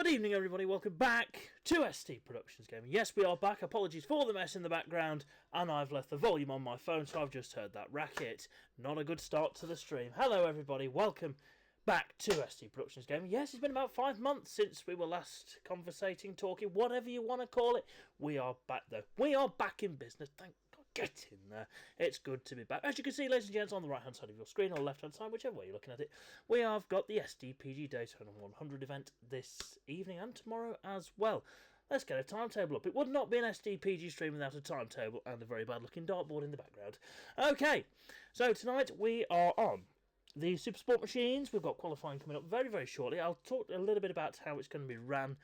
evening, everybody. Welcome back to sd.Gaming. Yes, we are back. Apologies for the mess in the background, and I've left the volume on my phone, so I've just heard that racket. Not a good start to the stream. Hello, everybody. Welcome back to sd.Gaming. Yes, it's been about 5 months since we were last conversating, talking, whatever you want to call it. We are back, though. We are back in business. Thank God. Get in there. It's good to be back. As you can see, ladies and gents, on the right-hand side of your screen, or left-hand side, whichever way you're looking at it, we have got the SDPG Daytona 100 event this evening and tomorrow as well. Let's get a timetable up. It would not be an SDPG stream without a timetable and a very bad-looking dartboard in the background. Okay, so tonight we are on the Supersport machines. We've got qualifying coming up very, very shortly. I'll talk a little bit about how it's going to be ran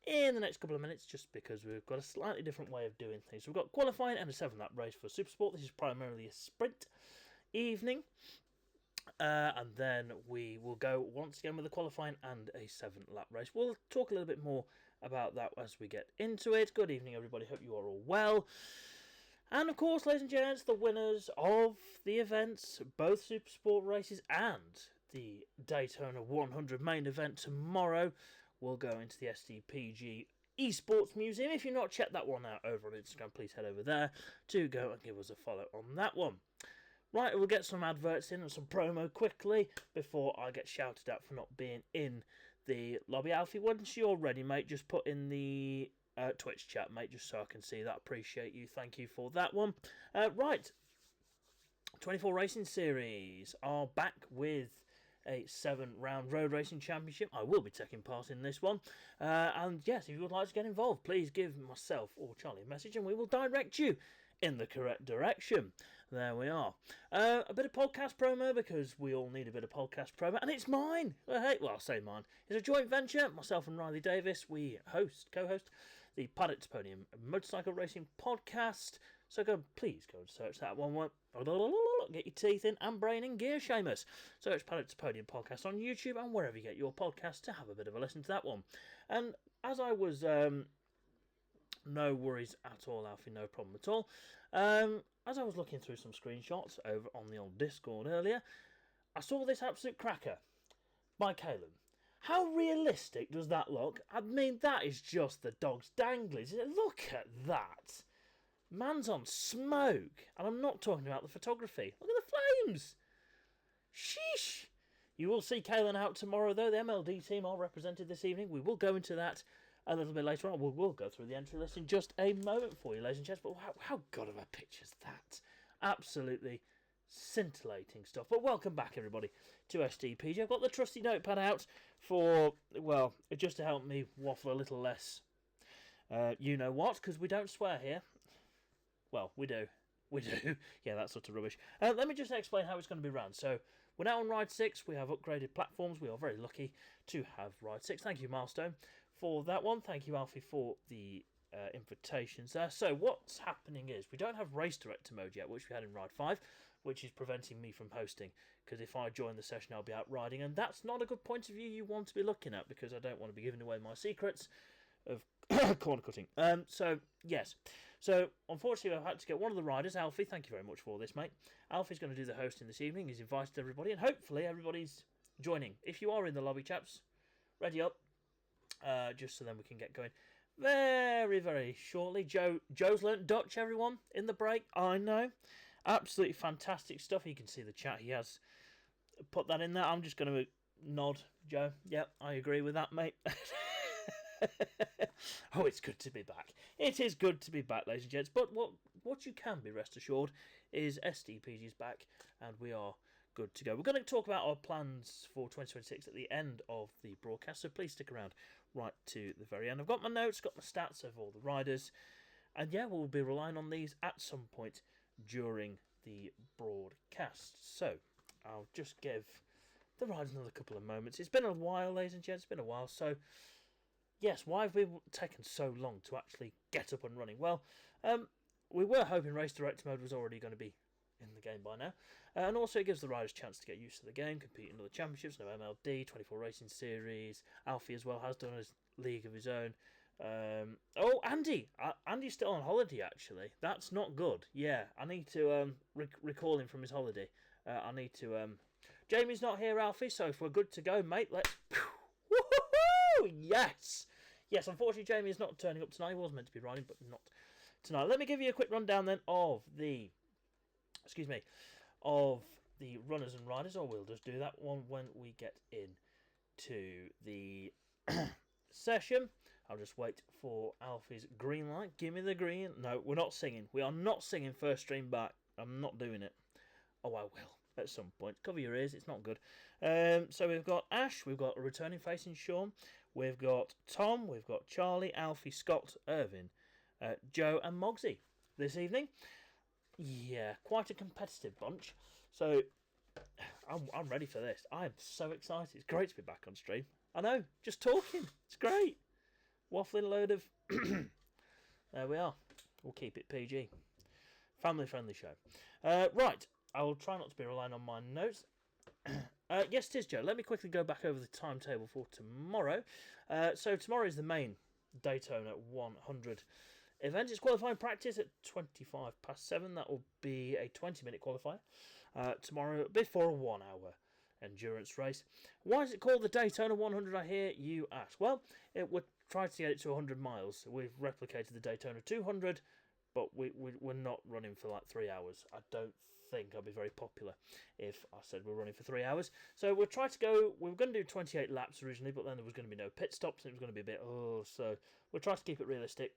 in the next couple of minutes, just because we've got a slightly different way of doing things. So we've got qualifying and a 7-lap race for Supersport. This is primarily a sprint evening. And then we will go once again with the qualifying and a 7-lap race. We'll talk a little bit more about that as we get into it. Good evening, everybody. Hope you are all well. And of course, ladies and gents, the winners of the events, both Supersport races and the Daytona 100 main event tomorrow, will go into the SDPG Esports Museum. If you've not checked that one out over on Instagram, please head over there to go and give us a follow on that one. Right, we'll get some adverts in and some promo quickly before I get shouted at for not being in the lobby. Alfie, once you're ready, mate, just put in the Twitch chat, mate, just so I can see that. Appreciate you. Thank you for that one. Right, 24 Racing Series are back with a 7-round road racing championship. I will be taking part in this one. And yes, if you would like to get involved, please give myself or Charlie a message and we will direct you in the correct direction. There we are. A bit of podcast promo, because we all need a bit of podcast promo, and it's mine. Well, I'll say mine. It's a joint venture. Myself and Riley Davis, we co-host the Paddock to Podium Motorcycle Racing Podcast. So please go and search that one. Get your teeth in and brain in gear, Seamus. Search Paddock to Podium Podcast on YouTube and wherever you get your podcasts to have a bit of a listen to that one. And as I was no worries at all, Alfie, no problem at all. As I was looking through some screenshots over on the old Discord earlier, I saw this absolute cracker by Caleb. How realistic does that look? I mean, that is just the dog's danglies. Look at that. Man's on smoke. And I'm not talking about the photography. Look at the flames. Sheesh. You will see Kalen out tomorrow, though. The MLD team are represented this evening. We will go into that a little bit later on. We'll go through the entry list in just a moment for you, ladies and gents. But how good of a picture is that? Absolutely scintillating stuff. But welcome back, everybody, to SDPG. I've got the trusty notepad out for, well, just to help me waffle a little less. You know what? Because we don't swear here. Well, we do. We do. Yeah, that sort of rubbish. Let me just explain how it's going to be run. So, we're now on Ride 6. We have upgraded platforms. We are very lucky to have Ride 6. Thank you, Milestone, for that one. Thank you, Alfie, for the invitations there. So, what's happening is we don't have Race Director mode yet, which we had in Ride 5, which is preventing me from hosting. Because if I join the session, I'll be out riding. And that's not a good point of view you want to be looking at, because I don't want to be giving away my secrets of corner cutting. So yes, so unfortunately I've had to get one of the riders, Alfie. Thank you very much for this, mate. Alfie's going to do the hosting this evening. He's invited everybody, and hopefully everybody's joining. If you are in the lobby, chaps, ready up, just so then we can get going very, very shortly. Joe's learnt Dutch, everyone, in the break. I know, absolutely fantastic stuff. You can see the chat. He has put that in there. I'm just going to nod, Joe. Yep, I agree with that, mate. Oh, it's good to be back. It is good to be back, ladies and gents. But what you can be rest assured is SDPG's back, and we are good to go. We're going to talk about our plans for 2026 at the end of the broadcast, so please stick around right to the very end. I've got my notes, got my stats of all the riders, and yeah, we'll be relying on these at some point during the broadcast. So I'll just give the riders another couple of moments. It's been a while, ladies and gents. It's been a while, so yes, why have we taken so long to actually get up and running? Well, we were hoping Race Director mode was already going to be in the game by now. And also it gives the riders a chance to get used to the game, compete in other championships, no MLD, 24 Racing Series. Alfie as well has done his league of his own. Andy! Andy's still on holiday, actually. That's not good. Yeah, I need to recall him from his holiday. I need to... Jamie's not here, Alfie, so if we're good to go, mate, let's... Woohoo! Woo! Yes! Yes, unfortunately Jamie is not turning up tonight. He was meant to be riding, but not tonight. Let me give you a quick rundown then of the... of the runners and riders. Or we'll just do that one when we get into the session. I'll just wait for Alfie's green light. Give me the green. No, we're not singing. We are not singing first stream back. I'm not doing it. Oh, I will at some point. Cover your ears. It's not good. So we've got Ash. We've got a returning face in Sean. We've got Tom. We've got Charlie, Alfie, Scott, Irvin, Joe and Mogsy this evening. Yeah, quite a competitive bunch. So I'm ready for this. I'm so excited. It's great to be back on stream. I know, just talking. It's great. Waffling a load of... There we are. We'll keep it PG. Family-friendly show. Right, I will try not to be relying on my notes. Yes, it is, Joe. Let me quickly go back over the timetable for tomorrow. So tomorrow is the main Daytona 100 event. It's qualifying practice at 7:25. That will be a 20-minute qualifier. Tomorrow before a 1-hour endurance race. Why is it called the Daytona 100, I hear you ask? Well, we're trying to get it to 100 miles. We've replicated the Daytona 200, but we're not running for like 3 hours. I don't think I'd be very popular if I said we're running for 3 hours. So we're trying to go, we were going to do 28 laps originally, but then there was going to be no pit stops, and it was going to be a bit, so we're trying to keep it realistic.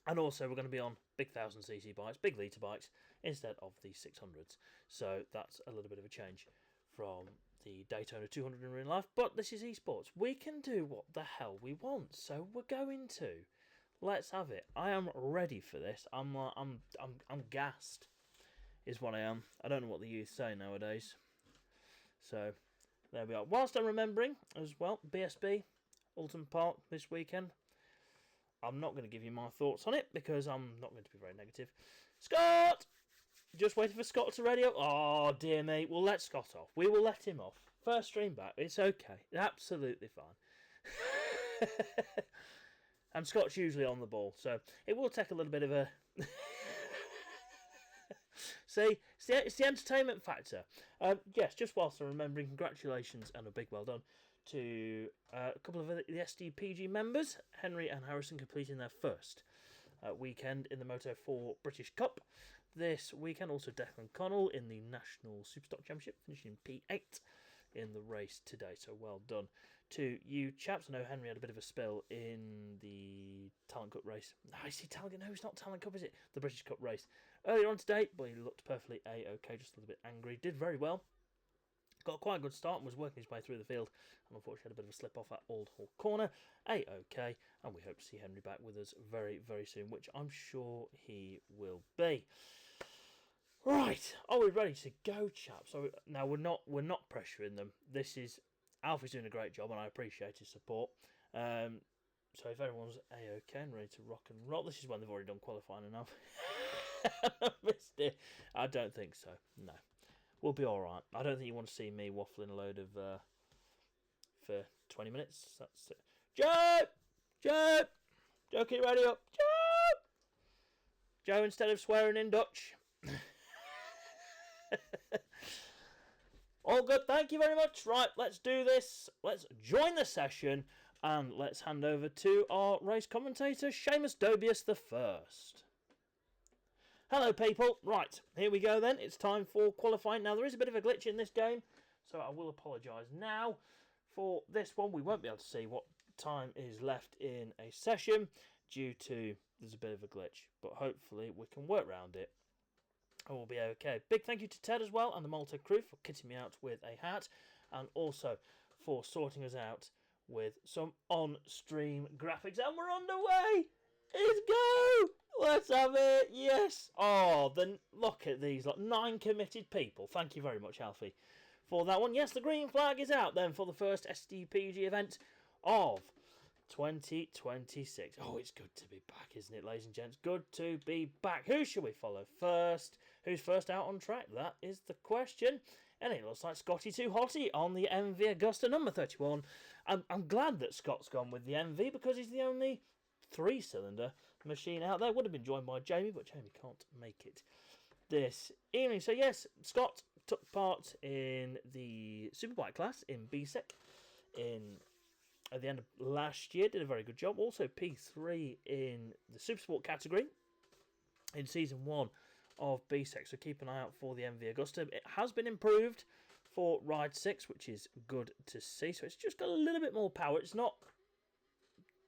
And also we're going to be on big 1000cc bikes, big litre bikes, instead of the 600s. So that's a little bit of a change from the Daytona 200 in real life. But this is esports. We can do what the hell we want, so we're going to. Let's have it. I am ready for this. I'm gassed, is what I am. I don't know what the youth say nowadays. So there we are. Whilst I'm remembering as well, BSB, Alton Park this weekend. I'm not going to give you my thoughts on it because I'm not going to be very negative. Scott! Just waiting for Scott to radio. Oh, dear me. We'll let Scott off. We will let him off. First stream back. It's okay. Absolutely fine. And Scott's usually on the ball, so it will take a little bit of a... See, it's the entertainment factor. Yes, just whilst I'm remembering, congratulations and a big well done to a couple of the SDPG members, Henry and Harrison, completing their first weekend in the Moto 4 British Cup. This weekend, also Declan Connell in the National Superstock Championship, finishing P8 in the race today. So well done to you chaps. I know Henry had a bit of a spill in the Talent Cup race. No, it's not Talent Cup, is it? The British Cup race. Earlier on today, but he looked perfectly A-OK, just a little bit angry. Did very well. Got quite a good start and was working his way through the field, and unfortunately had a bit of a slip off at Old Hall Corner. A-OK, and we hope to see Henry back with us very, very soon, which I'm sure he will be. Right, are we ready to go, chaps? So now we're not pressuring them. This is Alfie's doing a great job, and I appreciate his support. So if everyone's A-OK and ready to rock and roll, this is when they've already done qualifying enough. I missed it. I don't think so. No. We'll be alright. I don't think you want to see me waffling a load of for 20 minutes. That's it. Joe, keep ready up. Joe, instead of swearing in Dutch. All good, thank you very much. Right, let's do this. Let's join the session and let's hand over to our race commentator, Seamus Dobius the First. Hello people, right, here we go then, it's time for qualifying. Now there is a bit of a glitch in this game, so I will apologise now. For this one, we won't be able to see what time is left in a session due to there's a bit of a glitch, but hopefully we can work around it and we'll be okay. Big thank you to Ted as well and the Malta crew for kitting me out with a hat and also for sorting us out with some on-stream graphics, and we're underway! Let's go! Let's have it! Yes! Oh, then look at these, like 9 committed people. Thank you very much, Alfie, for that one. Yes, the green flag is out then for the first SDPG event of 2026. Oh, it's good to be back, isn't it, ladies and gents? Good to be back. Who shall we follow first? Who's first out on track? That is the question. And it looks like Scotty Too Hotty on the MV Augusta number 31. I'm glad that Scott's gone with the MV because he's the only 3-cylinder machine out there. Would have been joined by Jamie, but Jamie can't make it this evening. So yes, Scott took part in the Superbike class in BSEC in at the end of last year. Did a very good job. Also P3 in the Supersport category in Season 1 of BSEC. So keep an eye out for the MV Augusta. It has been improved for Ride 6, which is good to see. So it's just got a little bit more power. It's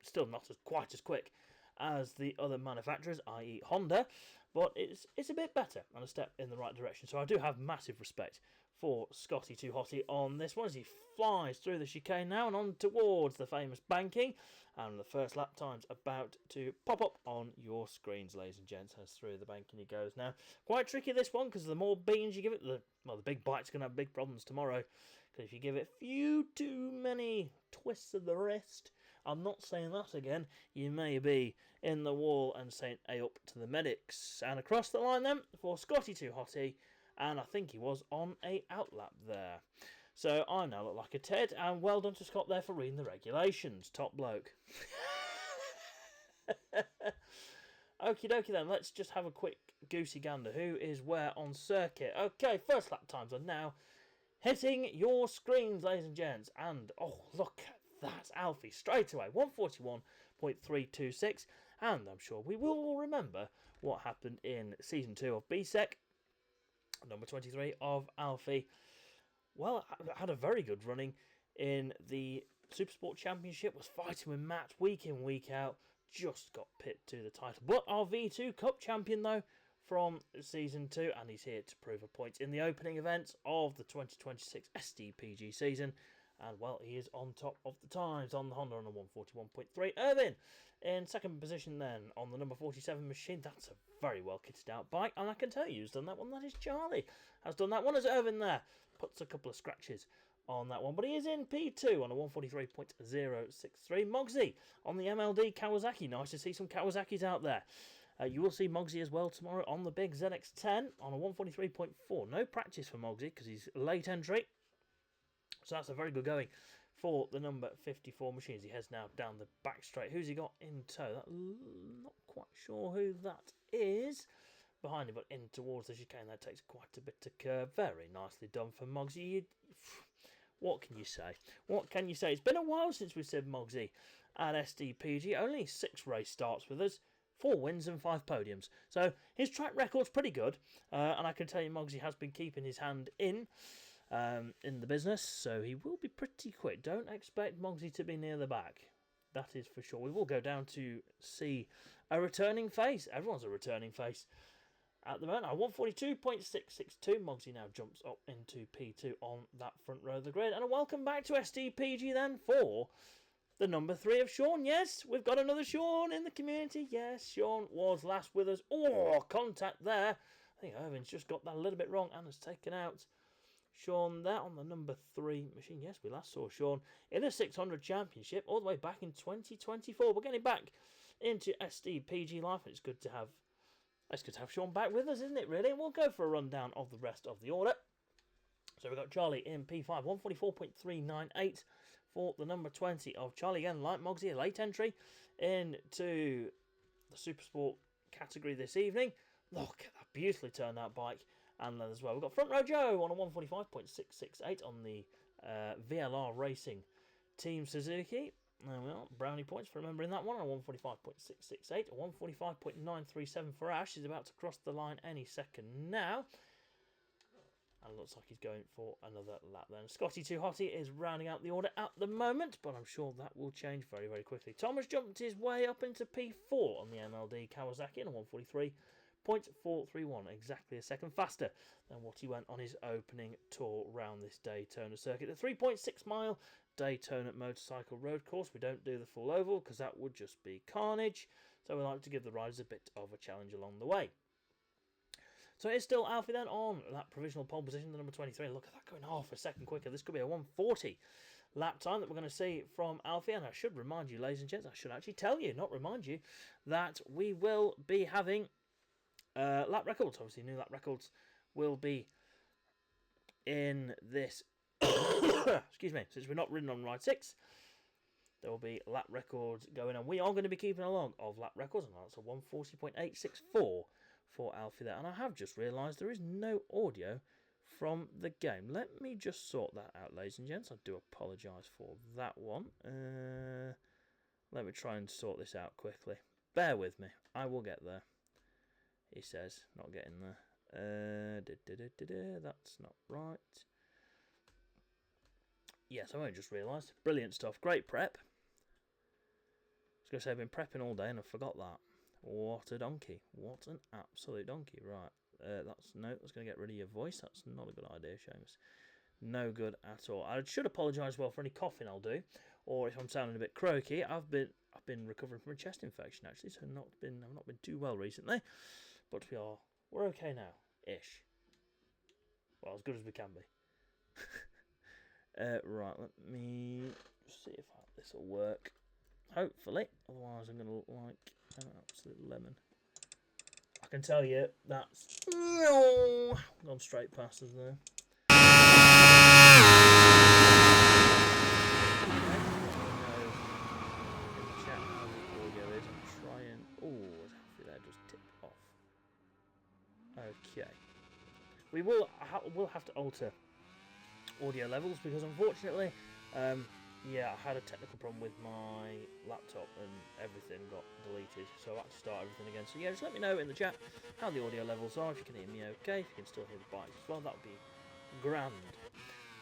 still not quite as quick as the other manufacturers, i.e. Honda, but it's a bit better and a step in the right direction. So I do have massive respect for Scotty Too Hotty on this one as he flies through the chicane now and on towards the famous banking. And the first lap time's about to pop up on your screens, ladies and gents, as through the banking he goes now. Quite tricky this one, because the more beans you give it, the big bite's going to have big problems tomorrow. Because if you give it a few too many twists of the wrist, I'm not saying that again, you may be in the wall and saying A up to the medics. And across the line then for Scotty Too Hotty, and I think he was on a outlap there. So I now look like a Ted, and well done to Scott there for reading the regulations. Top bloke. Okie dokie then, let's just have a quick goosey gander. Who is where on circuit? Okay, first lap times are now hitting your screens, ladies and gents. And, oh, look at that. Alfie, straight away, 141.326. And I'm sure we will all remember what happened in Season 2 of BSEC. Number 23 of Alfie. Well, had a very good running in the Supersport Championship. Was fighting with Matt week in, week out. Just got pipped to the title. But our V2 Cup champion, though, from Season 2. And he's here to prove a point in the opening events of the 2026 SDPG season. And, well, he is on top of the times on the Honda on a 141.3. Irvin in second position then on the number 47 machine. That's a very well kitted out bike. And I can tell you who's done that one. That is Charlie. Has done that one as Irvin there. Puts a couple of scratches on that one. But he is in P2 on a 143.063. Mogsy on the MLD Kawasaki. Nice to see some Kawasaki's out there. You will see Mogsy as well tomorrow on the big ZX10 on a 143.4. No practice for Mogsy because he's late entry. So that's a very good going for the number 54 machines. He heads now down the back straight. Who's he got in tow? Not quite sure who that is. Behind him, but in towards the chicane. That takes quite a bit to curve. Very nicely done for Mogsy. What can you say? What can you say? It's been a while since we said Mogsy at SDPG. Only 6 race starts with us. 4 wins and 5 podiums. So his track record's pretty good. And I can tell you Mogsy has been keeping his hand in the business. So he will be pretty quick. Don't expect Mogsy to be near the back. That is for sure. We will go down to see a returning face. Everyone's a returning face at the moment. 142.662. Mogsy now jumps up into P2 on that front row of the grid. And a welcome back to SDPG then for the number 3 of Sean. Yes, we've got another Sean in the community. Yes, Sean was last with us. Oh, contact there. I think Irvin's just got that a little bit wrong and has taken out Sean there on the number 3 machine. Yes, we last saw Sean in a 600 championship all the way back in 2024. We're getting back into SDPG life, and it's good to have Sean back with us, isn't it, really? And we'll go for a rundown of the rest of the order. So we've got Charlie in P5, 144.398 for the number 20 of Charlie. Again, like Mogsy, a late entry into the Supersport category this evening. Look at that beautifully turned out bike. And then as well, we've got Front Row Joe on a 145.668 on the VLR Racing Team Suzuki. There we are. Brownie points for remembering that one on 145.668. 145.937 for Ash. He's about to cross the line any second now. And it looks like he's going for another lap then. Scotty Too Hotty is rounding out the order at the moment, but I'm sure that will change very, very quickly. Thomas jumped his way up into P4 on the MLD Kawasaki on a 143.431. Exactly a second faster than what he went on his opening tour round this Daytona circuit. The 3.6 mile Daytona motorcycle road course. We don't do the full oval because that would just be carnage. So we like to give the riders a bit of a challenge along the way. So it's still Alfie then on that provisional pole position, the number 23. Look at that, going half a second quicker. This could be a 140 lap time that we're going to see from Alfie. And I should remind you, ladies and gents, I should actually tell you, not remind you, that we will be having lap records. Obviously, new lap records will be in this. Excuse me. Since we're not ridden on Ride 6, there will be lap records going on. We are going to be keeping a log of lap records, and that's a 140.864 for Alfie there. And I have just realised there is no audio from the game. Let me just sort that out, ladies and gents. I do apologise for that one. Let me try and sort this out quickly. Bear with me. I will get there. He says, not getting there. That's not right. Yes, I only just realised. Brilliant stuff. Great prep. I was going to say I've been prepping all day and I forgot that. What a donkey. What an absolute donkey. Right. That's going to get rid of your voice. That's not a good idea, Seamus. No good at all. I should apologise well for any coughing I'll do, or if I'm sounding a bit croaky. I've been recovering from a chest infection actually, so I've not been too well recently, but we're okay now, ish. Well, as good as we can be. Right, let me see if this will work. Hopefully, otherwise I'm going to look like an absolute lemon. I can tell you that's gone straight past us there. In the chat how the audio is. I'm trying. Oh, Alfie there just tipped off. Okay. We'll have to alter audio levels because unfortunately, yeah, I had a technical problem with my laptop and everything got deleted, so I had to start everything again. So yeah, just let me know in the chat how the audio levels are, if you can hear me okay, if you can still hear the bikes as well, that would be grand.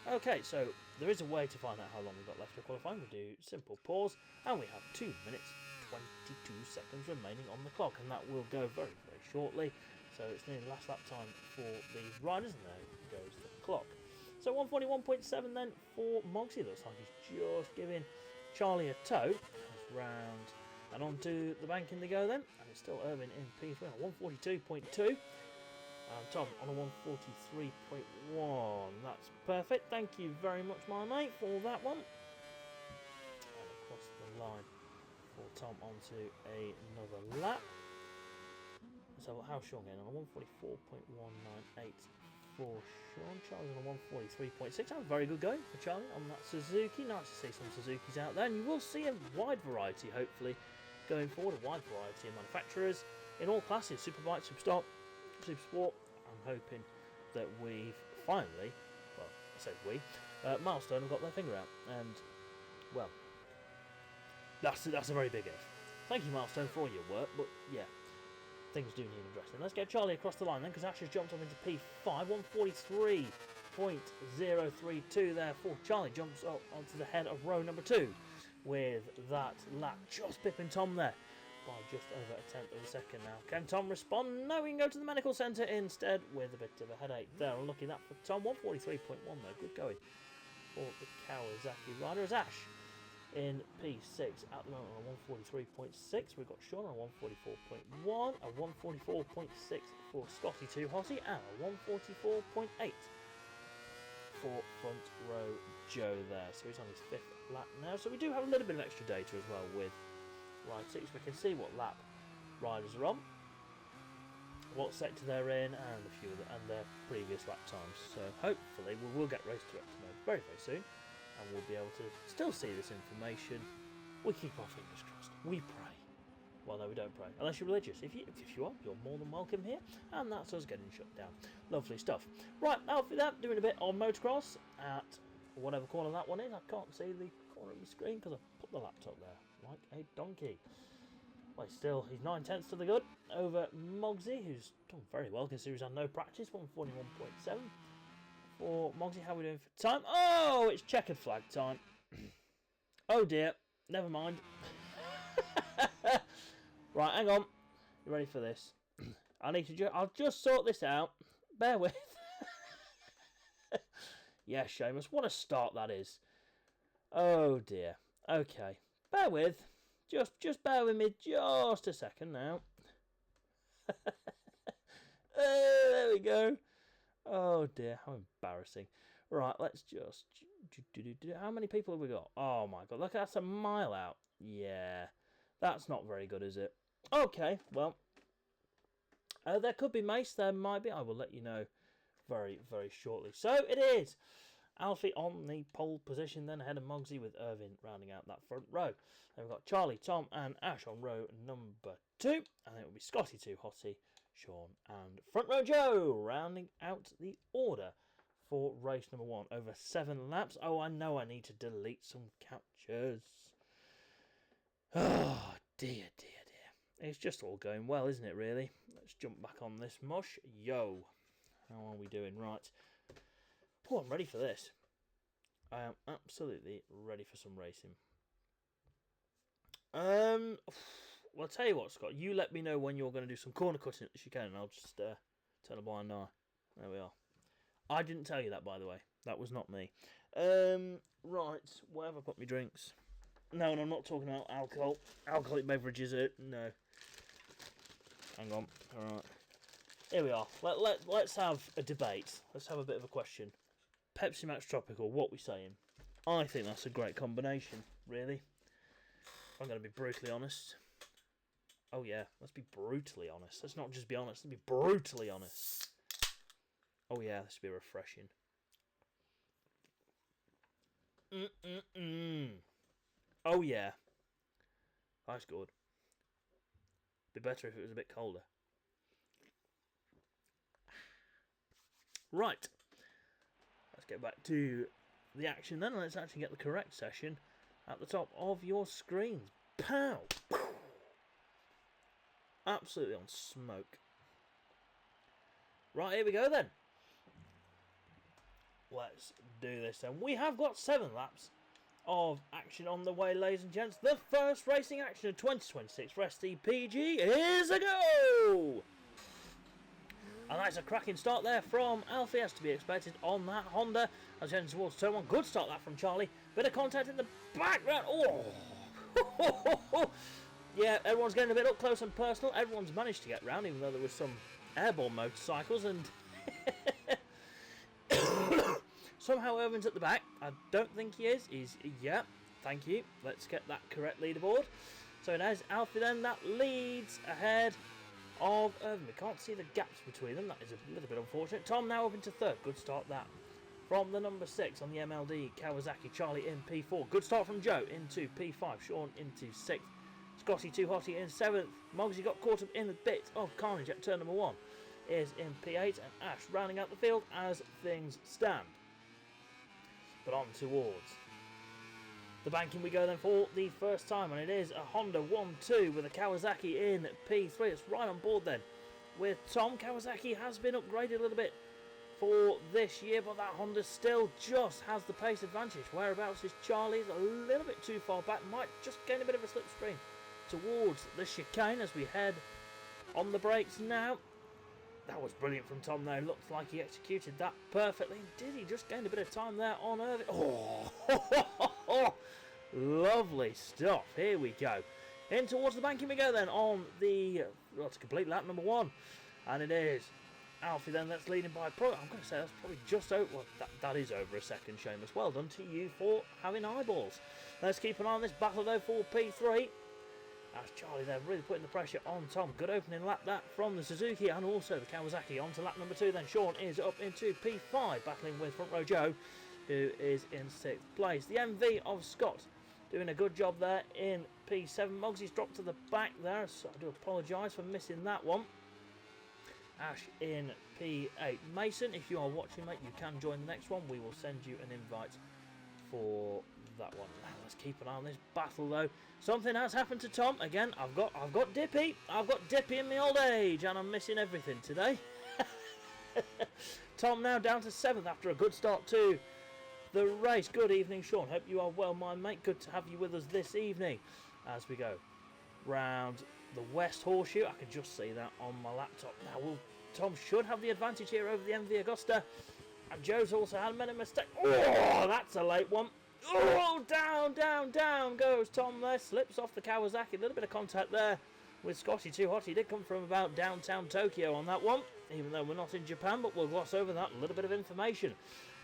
Okay, so there is a way to find out how long we've got left to qualifying. We do simple pause, and we have 2 minutes 22 seconds remaining on the clock, and that will go very, very shortly. So it's nearly the last lap time for these riders, and there goes the clock. So 141.7 then for Mogsy. Looks like he's just giving Charlie a tow. Goes round and onto the banking they go then. And it's still Irvin in P3 on 142.2. And Tom on a 143.1. That's perfect. Thank you very much, my mate, for that one. And across the line for Tom onto another lap. So how's Sean getting on a 144.198 for Sean? Charlie's on a 143.6. That was very good going for Charlie on that Suzuki. Nice to see some Suzukis out there. And you will see a wide variety, hopefully, going forward. A wide variety of manufacturers in all classes. Superbike, Superstock, Supersport. I'm hoping that we've finally, well, I said we, Milestone have got their finger out. And, well, that's a very big if. Thank you, Milestone, for all your work. But, yeah. Things do need addressing. Let's get Charlie across the line then, because Ash has jumped up into P5. 143.032 there for Charlie. Jumps up onto the head of row number 2 with that lap just pipping Tom there by just over a tenth of a second now. Can Tom respond? No, we can go to the medical centre instead with a bit of a headache there. Unlucky that for Tom. 143.1 though. Good going for the Kawasaki rider as Ash in P6 at the moment on 143.6. We've got Sean on 144.1, a 144.6 for Scotty 2 Hottie, and a 144.8 for front row Joe there. So he's on his 5th lap now. So we do have a little bit of extra data as well with Ride 6. We can see what lap riders are on, what sector they're in, and a few of and their previous lap times. So hopefully we will get race director mode very, very soon. And we'll be able to still see this information. We keep our fingers crossed. We pray. Well, no, we don't pray. Unless you're religious. If you are, you're more than welcome here. And that's us getting shut down. Lovely stuff. Right, Alfie there, doing a bit on motocross at whatever corner that one is. I can't see the corner of the screen because I put the laptop there like a donkey. Well, he's 9/10 to the good over Mogsy, who's done very well considering he's had no practice. 141.7. For Mogsy, how are we doing for time? Oh, it's checkered flag time. Oh dear, never mind. Right, hang on. You ready for this? I'll just sort this out. Bear with. Yeah, Seamus, what a start that is. Oh dear. Okay, bear with. Just bear with me just a second now. There we go. Oh dear, how embarrassing. Right, let's just... How many people have we got? Oh my god, look, that's a mile out. Yeah, that's not very good, is it? Okay, well, there could be mace, there might be. I will let you know very, very shortly. So it is Alfie on the pole position, then ahead of Mogsy with Irvin rounding out that front row. Then we've got Charlie, Tom and Ash on row number 2. And then it will be Scotty 2, Hottie, Sean and front row Joe rounding out the order for race number 1. Over 7 laps. Oh, I know I need to delete some captures. Oh, dear, dear, dear. It's just all going well, isn't it, really? Let's jump back on this mush. Yo. How are we doing? Right. Oh, I'm ready for this. I am absolutely ready for some racing. Well, I'll tell you what, Scott. You let me know when you're going to do some corner cutting at the chicane, and I'll just turn a blind eye. There we are. I didn't tell you that, by the way. That was not me. Right. Where have I put my drinks? No, and I'm not talking about alcohol. Alcoholic beverages. No. Hang on. All right. Here we are. Let's have a debate. Let's have a bit of a question. Pepsi Max Tropical, what we saying? I think that's a great combination, really. I'm going to be brutally honest. Oh yeah, let's be brutally honest. Let's not just be honest, let's be brutally honest. Oh yeah, this will be refreshing. Oh yeah. That's good. Be better if it was a bit colder. Right. Let's get back to the action then. Let's actually get the correct session at the top of your screens. Pow! Absolutely on smoke. Right, here we go then. Let's do this then. We have got 7 laps of action on the way, ladies and gents. The first racing action of 2026 for SDPG is a go! And that's a cracking start there from Alfie, as to be expected on that Honda. As heading towards turn 1. Good start that from Charlie. Bit of contact in the background. Oh! Yeah, everyone's getting a bit up close and personal. Everyone's managed to get round, even though there was some airborne motorcycles. And somehow Irvin's at the back. I don't think he is. Yeah, thank you. Let's get that correct leaderboard. So it is Alfie then that leads ahead of Irvin. We can't see the gaps between them. That is a little bit unfortunate. Tom now up into 3rd. Good start that from the number 6 on the MLD. Kawasaki. Charlie in P4. Good start from Joe into P5. Sean into 6th. Scotty Too Hotty in 7th. Mogsy got caught up in a bit of carnage at turn number 1. Is in P8. And Ash rounding out the field as things stand. But on towards the banking we go then for the first time, and it is a Honda 1-2 with a Kawasaki in P3. It's right on board then with Tom. Kawasaki has been upgraded a little bit for this year, but that Honda still just has the pace advantage. Whereabouts is Charlie's a little bit too far back, might just gain a bit of a slipstream towards the chicane as we head on the brakes now. That was brilliant from Tom there. Looks like he executed that perfectly. Did he just gain a bit of time there on Irving? Oh, lovely stuff. Here we go. In towards the banking we go then on the, well, to complete lap number 1. And it is Alfie then that's leading by I'm going to say that's probably just over, well, that is over a second, Seamus. Well done to you for having eyeballs. Let's keep an eye on this battle though for P3. As Charlie there really putting the pressure on Tom. Good opening lap that from the Suzuki and also the Kawasaki. On to lap number 2 then. Sean is up into P5, battling with front row Joe, who is in 6th place. The MV of Scott doing a good job there in P7. Mogsy's dropped to the back there, so I do apologise for missing that one. Ash in P8. Mason, if you are watching, mate, you can join the next one. We will send you an invite for that one. Now, let's keep an eye on this battle though. Something has happened to Tom. Again, I've got Dippy. I've got Dippy in my old age, and I'm missing everything today. Tom now down to 7th after a good start to the race. Good evening, Sean. Hope you are well, my mate. Good to have you with us this evening as we go round the West Horseshoe. I can just see that on my laptop now. Tom should have the advantage here over the MV Augusta. And Joe's also had made a mistake. Oh, that's a late one. Oh, down goes Tom there. Slips off the Kawasaki. A little bit of contact there with Scotty Too Hot. He did come from about downtown Tokyo on that one, even though we're not in Japan, but we'll gloss over that. A little bit of information.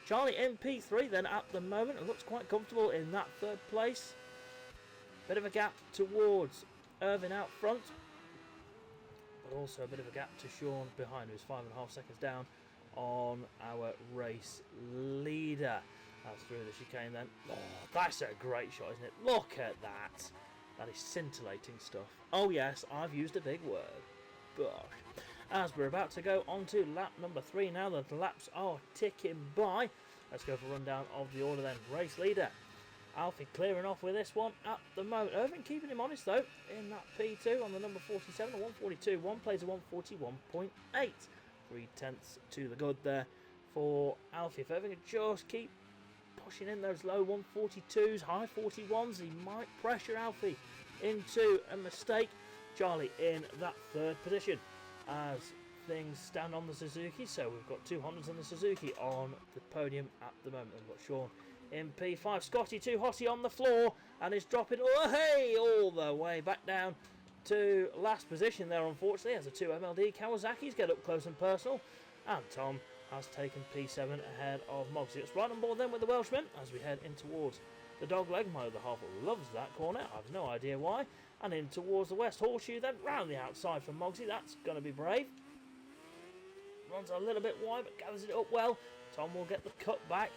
Charlie in P3 then at the moment. It looks quite comfortable in that 3rd place. Bit of a gap towards Irvin out front, but also a bit of a gap to Sean behind, who's 5.5 seconds down on our race leader. That's through the chicane then. Oh, that's a great shot, isn't it? Look at that. That is scintillating stuff. Oh yes, I've used a big word. Gosh. as we're about to go on to lap number 3 now. The laps are ticking by. Let's go for a rundown of the order then. Race leader, Alfie clearing off with this one at the moment. Irving keeping him honest though in that P2 on the number 47, a 142. One plays a 141.8. 3/10 to the good there for Alfie. If Irving could just keep pushing in those low 142s, high 41s, he might pressure Alfie into a mistake. Charlie in that 3rd position as things stand on the Suzuki. So we've got 2 Hondas and the Suzuki on the podium at the moment. We've got Sean in P5. Scotty too hotty on the floor and is dropping all the way back down to last position there, unfortunately, as the 2 MLD Kawasaki's get up close and personal. And Tom has taken P7 ahead of Mogsy. It's right on board then with the Welshman as we head in towards the dog leg. My other half loves that corner. I have no idea why. And in towards the West Horseshoe then, round the outside for Mogsy. That's going to be brave. Runs a little bit wide but gathers it up well. Tom will get the cut back.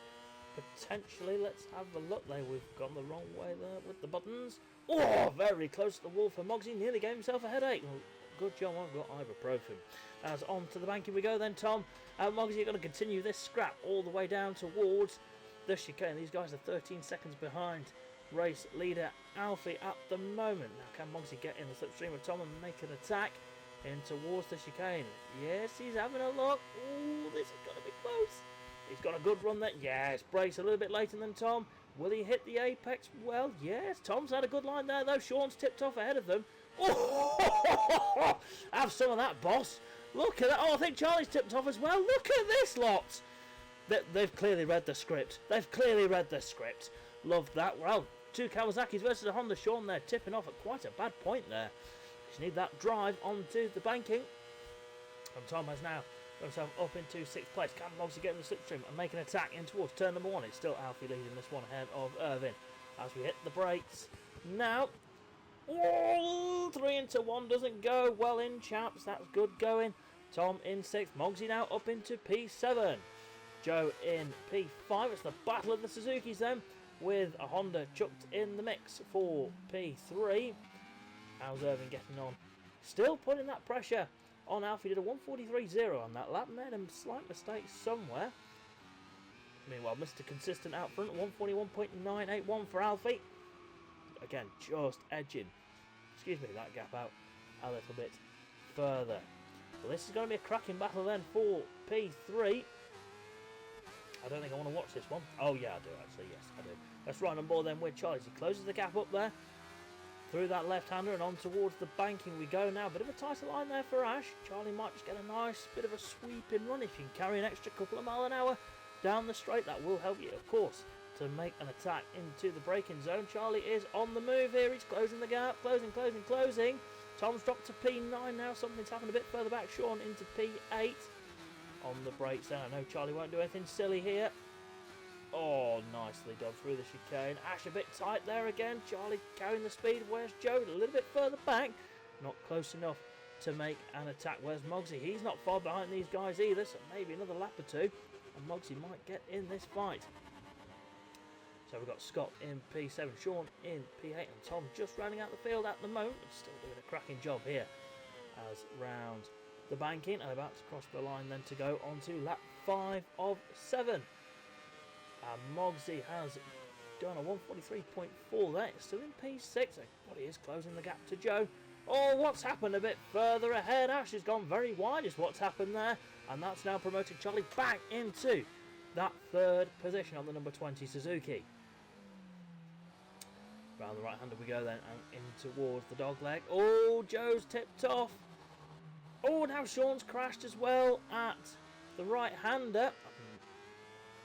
Potentially, let's have a look there. We've gone the wrong way there with the buttons. Oh, very close to the wall for Mogsy. Nearly gave himself a headache. Well, good job, I've got ibuprofen. As on to the banking we go then, Tom. Mogsy, you're going to continue this scrap all the way down towards the chicane. These guys are 13 seconds behind race leader Alfie at the moment. Now, can Mogsy get in the slipstream of Tom and make an attack in towards the chicane? Yes, he's having a look. Oh, this is going to be close. He's got a good run there. Yes, brakes a little bit later than Tom. Will he hit the apex? Well, yes. Tom's had a good line there, though. Sean's tipped off ahead of them. Oh, have some of that, boss. Look at that. Oh, I think Charlie's tipped off as well. Look at this lot. They've clearly read the script. They've clearly read the script. Love that. Well, 2 Kawasaki's versus a Honda. Sean there tipping off at quite a bad point there. Just need that drive onto the banking. And Tom has now got himself up into 6th place. Can Mogsy get in the slipstream and make an attack in towards turn number 1? It's still Alfie leading this one ahead of Irvin as we hit the brakes. Now, 3 into 1 doesn't go well in, chaps. That's good going. Tom in 6th. Mogsy now up into P7. Joe in P5. It's the battle of the Suzukis then, with a Honda chucked in the mix for P3. How's Irvin getting on? Still putting that pressure on Alfie. Did a 143.0 on that lap. Made a slight mistake somewhere. Meanwhile, Mr. Consistent out front. 141.981 for Alfie. Again, just edging, that gap out a little bit further. Well, this is going to be a cracking battle then for P3. I don't think I want to watch this one. Oh yeah, I do actually. Yes, I do. Let's run on board then with Charlie. He closes the gap up there through that left-hander and on towards the banking we go now. Bit of a tighter line there for Ash. Charlie might just get a nice bit of a sweeping run if you can carry an extra couple of mile an hour down the straight. That will help you, of course, to make an attack into the braking zone. Charlie is on the move here. He's closing the gap. Closing. Tom's dropped to P9 now. Something's happened a bit further back. Sean into P8. On the brakes then. I know Charlie won't do anything silly here. Oh, nicely done through the chicane. Ash a bit tight there again. Charlie carrying the speed. Where's Joe? A little bit further back. Not close enough to make an attack. Where's Mogsy? He's not far behind these guys either. So maybe another lap or 2. And Mogsy might get in this fight. So we've got Scott in P7, Sean in P8, and Tom just rounding out the field at the moment. Still doing a cracking job here as round the banking and about to cross the line then to go on to lap 5 of 7. And Mogsy has done a 143.4 there. It's still in P6, but he is closing the gap to Joe. Oh, what's happened a bit further ahead? Ash has gone very wide is what's happened there. And that's now promoted Charlie back into that 3rd position on the number 20 Suzuki. Round the right-hander we go then and in towards the dog leg. Oh, Joe's tipped off. Oh, now Sean's crashed as well at the right-hander.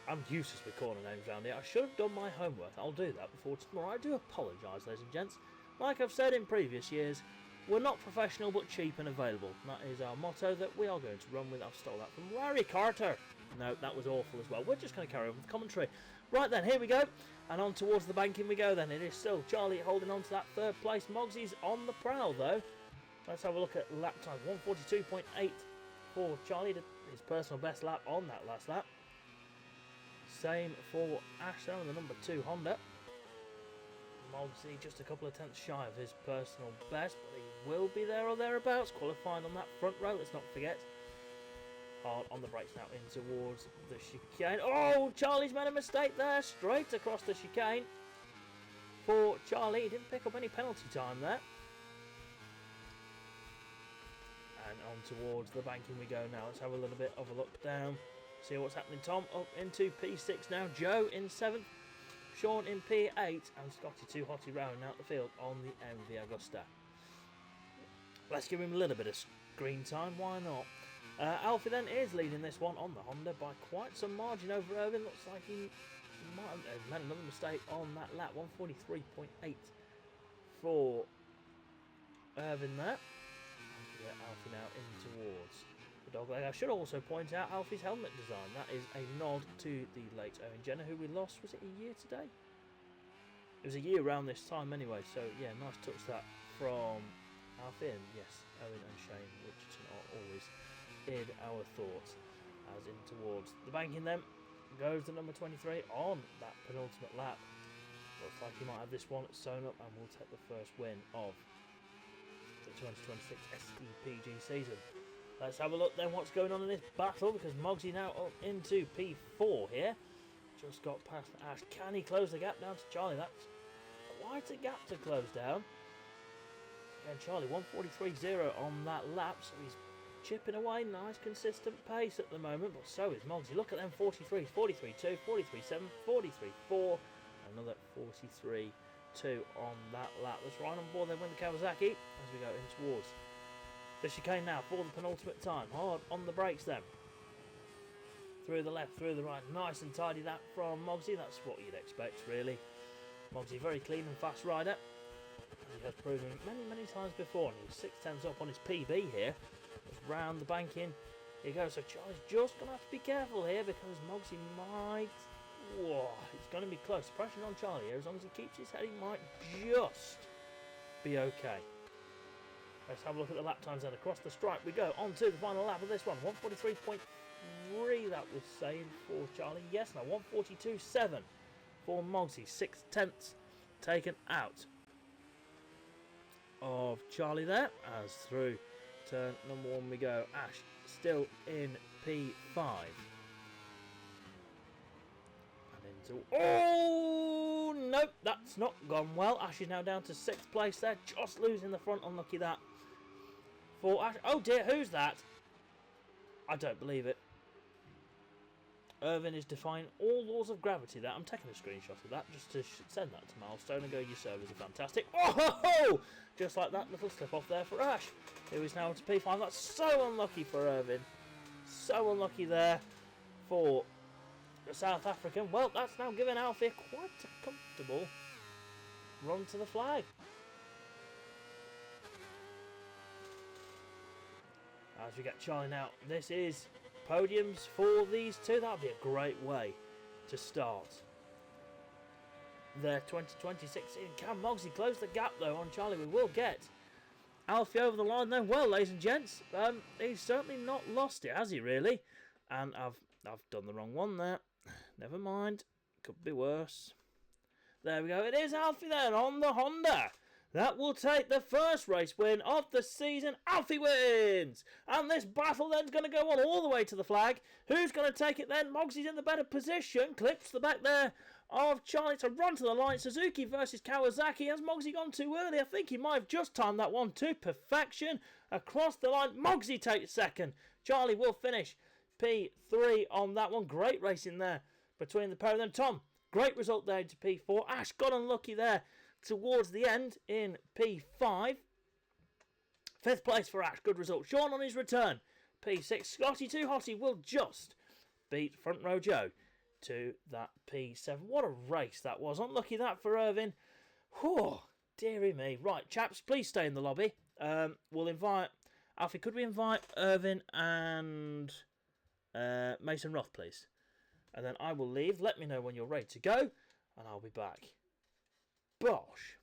I'm useless with corner names around here. I should have done my homework. I'll do that before tomorrow. I do apologise, ladies and gents. Like I've said in previous years, we're not professional but cheap and available. That is our motto that we are going to run with. I've stole that from Larry Carter. No, that was awful as well. We're just going to carry on with the commentary. Right then, here we go. And on towards the banking we go then. It is still Charlie holding on to that 3rd place. Mogsy's on the prowl though. Let's have a look at lap time. 142.8 for Charlie. His personal best lap on that last lap. Same for Ash there on the number 2 Honda. Mogsy just a couple of tenths shy of his personal best, but he will be there or thereabouts, qualifying on that front row, let's not forget. Hard on the brakes now in towards the chicane. Oh, Charlie's made a mistake there, straight across the chicane for Charlie. He didn't pick up any penalty time there. And on towards the banking we go now. Let's have a little bit of a look down, see what's happening. Tom up into P6 now, Joe in 7th, Sean in P8, and Scotty Too Hotty rounding out the field on the MV Agusta. Let's give him a little bit of screen time, why not? Alfie then is leading this one on the Honda by quite some margin over Irvin. Looks like he might have made another mistake on that lap. 143.8 for Irvin there. Get Alfie now in towards the dogleg. I should also point out Alfie's helmet design. That is a nod to the late Owen Jenner, who we lost, was it a year today? It was a year around this time anyway, so yeah, nice touch that from Alfie. And yes, Owen and Shane Richardson are always in our thoughts. As in towards the banking then goes the number 23 on that penultimate lap. Looks like he might have this one sewn up and will take the first win of the 2026 SDPG season. Let's have a look then what's going on in this battle, because Mogsy now up into P4 here. Just got past Ash. Can he close the gap down to Charlie? That's quite a gap to close down. And Charlie 143.0 on that lap, so he's chipping away. Nice consistent pace at the moment, but so is Mogsy. Look at them 43s, 43.2, 43.7, 43.4, another 43.2 on that lap. Let's ride on board then with the Kawasaki as we go in towards the chicane now for the penultimate time. Hard on the brakes then. Through the left, through the right. Nice and tidy that from Mogsy. That's what you'd expect, really. Mogsy, very clean and fast rider. He has proven many times before, and he's 6 tenths up on his PB here. Round the banking. Here goes. So Charlie's just going to have to be careful here, because Mogsy might... Whoa, it's going to be close. Pressure on Charlie here. As long as he keeps his head, he might just be okay. Let's have a look at the lap times then. Across the stripe we go. On to the final lap of this one. 143.3 that was saying for Charlie. Yes, now 142.7 for Mogsy. 6 tenths taken out of Charlie there. As through turn number 1 we go. Ash still in P5. And into... Oh, nope, that's not gone well. Ash is now down to 6th place there. Just losing the front. Unlucky that for Ash. Oh dear, who's that? I don't believe it. Irvin is defying all laws of gravity there. I'm taking a screenshot of that just to send that to Milestone and go, your servers are fantastic. Oh ho ho! Just like that, little slip off there for Ash, who is now on to P5. That's so unlucky for Irvin. So unlucky there for the South African. Well, that's now given Alfie quite a comfortable run to the flag. As we get Charlie now, this is podiums for these two. That would be a great way to start their 2026 season. Can Mogsy close the gap though on Charlie? We will get Alfie over the line then. Well, ladies and gents, he's certainly not lost it, has he really? And I've done the wrong one there. Never mind, could be worse. There we go. It is Alfie then on the Honda. That will take the first race win of the season. Alfie wins! And this battle then's going to go on all the way to the flag. Who's going to take it then? Mogsy's in the better position. Clips the back there of Charlie to run to the line. Suzuki versus Kawasaki. Has Mogsy gone too early? I think he might have just timed that one to perfection. Across the line, Mogsy takes second. Charlie will finish P3 on that one. Great racing there between the pair of them. Tom, great result there into P4. Ash got unlucky there towards the end in P5. 5th place for Ash, good result. Sean on his return, P6. Scotty Too Hotty will just beat Front Row Joe to that P7. What a race that was. Unlucky that for Irvin. Whew, dearie me. Right, chaps, please stay in the lobby. We'll invite... Alfie, could we invite Irvin and Mason Roth, please? And then I will leave. Let me know when you're ready to go, and I'll be back. Bosh.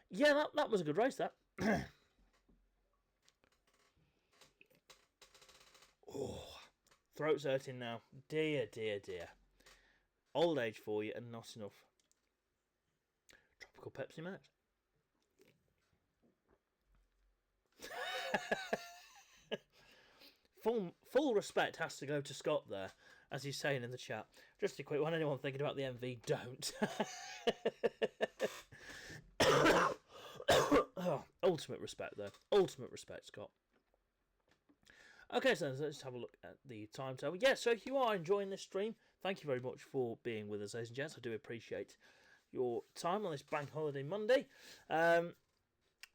Yeah, that was a good race, that. Oh, throat's hurting now. Dear, dear, dear. Old age for you and not enough Tropical Pepsi Max. Full respect has to go to Scott there, as he's saying in the chat. Just a quick one, anyone thinking about the MV, don't. Oh, ultimate respect though. Ultimate respect, Scott. Okay, so let's have a look at the timetable. Yeah, so if you are enjoying this stream, thank you very much for being with us, ladies and gents. I do appreciate your time on this Bank Holiday Monday.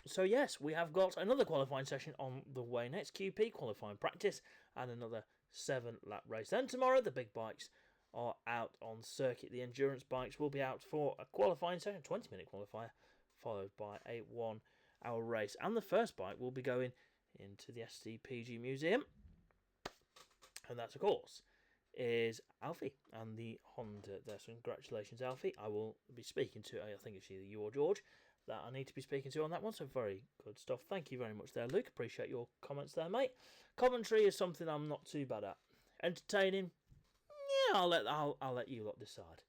So yes, we have got another qualifying session on the way next. QP qualifying practice and another 7-lap race. Then tomorrow the big bikes are out on circuit. The endurance bikes will be out for a qualifying session, 20-minute qualifier, followed by a 1-hour race. And the first bike will be going into the SDPG museum, and that of course is Alfie and the Honda there. So congratulations, Alfie. I will be speaking to, I think it's either you or George that I need to be speaking to on that one. So very good stuff. Thank you very much there, Luke. Appreciate your comments there, mate. Commentary is something I'm not too bad at. Entertaining, yeah, I'll let you lot decide.